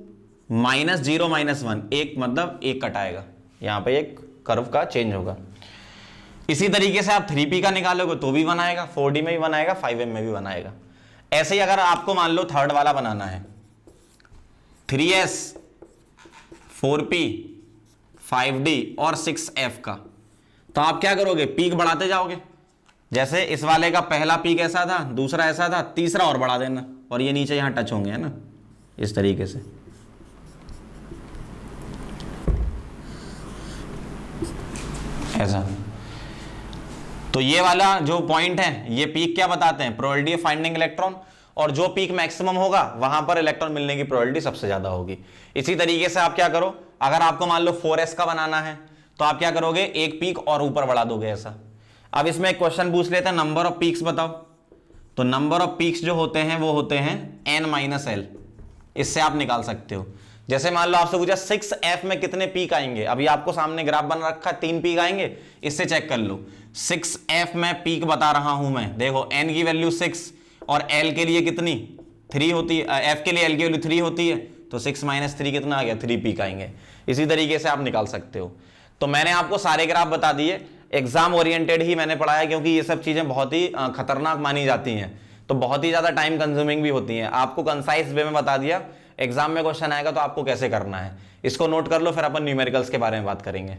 A: माइनस 0 माइनस 1, एक मतलब एक कट आएगा, यहां पे एक कर्व का चेंज होगा। इसी तरीके से आप 3p का निकालोगे तो भी 1 आएगा, 4d में भी 1 आएगा, 5m में भी 1 आएगा। ऐसे ही अगर आपको मान लो थर्ड वाला बनाना है, 3s, 4p, 5d और 6f का, तो आप क्या करोगे, पीक बढ़ाते जाओगे। जैसे इस वाले का पहला पीक ऐसा था, दूसरा ऐसा था, तीसरा और बढ़ा देना, और ये नीचे यहां टच होंगे, है ना, इस तरीके से। ऐसा। तो ये वाला जो पॉइंट है ये पीक क्या बताते हैं, प्रोबेबिलिटी ऑफ फाइंडिंग इलेक्ट्रॉन, और जो पीक मैक्सिमम होगा वहां पर इलेक्ट्रॉन मिलने की प्रोबेबिलिटी सबसे ज्यादा होगी। इसी तरीके से आप क्या करो, अगर आपको मान लो 4s का बनाना है तो आप क्या करोगे, एक पीक और ऊपर बढ़ा दोगे, ऐसा। अब इसमें एक क्वेश्चन पूछ लेते हैं, नंबर ऑफ पीक्स बताओ। तो नंबर ऑफ पीक्स जो होते हैं वो होते हैं n माइनस एल, इससे आप निकाल सकते हो। जैसे मान लो आपसे पूछा 6f में कितने पीक आएंगे, अभी आपको सामने ग्राफ बना रखा है, 3 पीक आएंगे, इससे चेक कर लो। 6f में पीक बता रहा हूं मैं, देखो n की वैल्यू 6 और l के लिए कितनी 3 होती है, f के लिए l की वैल्यू 3 होती है, तो 6 माइनस 3 कितना आ गया, 3 पीक आएंगे। इसी तरीके से आप निकाल सकते हो। तो मैंने आपको सारे ग्राफ बता दिए। एग्जाम ओरिएंटेड ही मैंने पढ़ाया, क्योंकि ये सब चीजें बहुत ही खतरनाक मानी जाती हैं, तो बहुत ही ज्यादा टाइम कंज्यूमिंग भी होती हैं। आपको कंसाइज वे में बता दिया, एग्जाम में क्वेश्चन आएगा तो आपको कैसे करना है, इसको नोट कर लो, फिर अपन न्यूमेरिकल्स के बारे में बात करेंगे।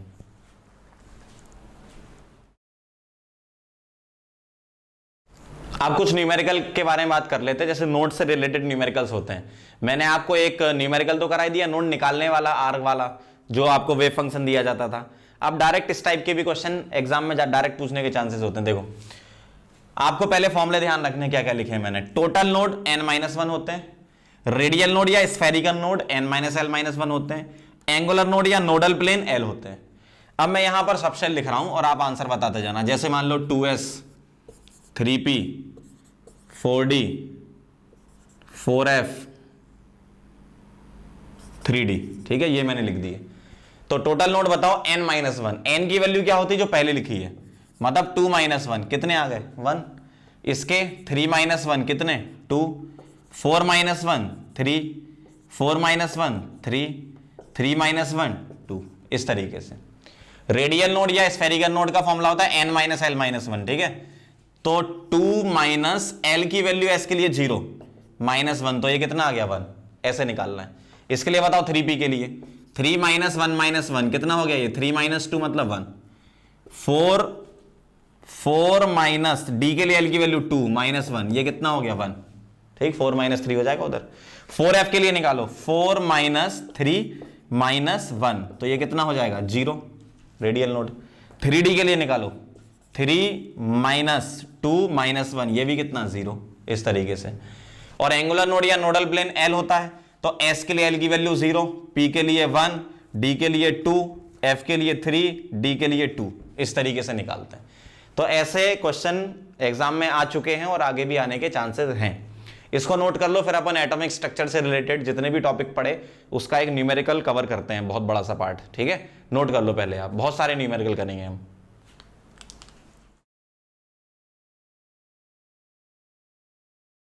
A: आप कुछ न्यूमेरिकल के बारे में बात कर लेते हैं, जैसे नोड से रिलेटेड न्यूमेरिकल्स होते हैं। मैंने आपको एक न्यूमेरिकल तो कराई दिया, नोड निकालने वाला, आर्क वाला, जो आपको वेव फंक्शन दिया जाता था। अब डायरेक्ट इस टाइप के भी क्वेश्चन एग्जाम में डायरेक्ट पूछने के चांसेस होते हैं। देखो, आपको पहले फॉर्मूले ध्यान रखने क्या क्या लिखे हैं मैंने। टोटल नोड n-1 होते हैं, रेडियल नोड या स्फेरिकल नोड n-l-1 होते हैं, एंगुलर नोड या नोडल प्लेन l होते हैं। अब मैं यहां पर सबसेट लिख रहा हूं और आप आंसर बताते जाना। जैसे मान लो 2s, 3p, 4d, 4f, 3d, ठीक है, ये मैंने लिख दिए। तो टोटल नोड बताओ n-1, n की वैल्यू क्या होती है जो पहले लिखी है, मतलब 2-1 कितने आ गए 1, इसके 3-1 कितने 2, 4-1 3, 4-1 3, 3-1 2, इस तरीके से। रेडियल नोड या स्फेरिकल नोड का फॉर्मूला होता है n-l-1, ठीक है। तो 2 माइनस l की वैल्यू s के लिए 0, -1, तो ये कितना आ गया 1, ऐसे निकालना है। इसके लिए बताओ 3p के लिए, 3-1 कितना हो गया ये, 3-2 मतलब 1, 4 माइनस d के लिए l की वैल्यू 2, -1, ये कितना हो गया 1, ठीक, 4 - 3 हो जाएगा उधर। 4f के लिए निकालो, 4 - 3 -1, तो ये कितना हो जाएगा 0, रेडियल नोड। 3d के लिए निकालो, 3 - 2 -1, ये भी कितना 0, इस तरीके से। और एंगुलर नोड या नोडल प्लेन l होता है, तो s के लिए l की वैल्यू 0, p के लिए 1, d के लिए 2, f के लिए 3, d के लिए 2, इस तरीके से निकालते हैं। तो ऐसे क्वेश्चन एग्जाम में आ चुके हैं और आगे भी आने के चांसेस हैं, इसको नोट कर लो। फिर अपन एटॉमिक स्ट्रक्चर से रिलेटेड जितने भी टॉपिक पढ़े उसका एक न्यूमेरिकल कवर करते हैं, बहुत बड़ा सा पार्ट, ठीक है, नोट कर लो पहले आप, बहुत सारे न्यूमेरिकल करेंगे हम।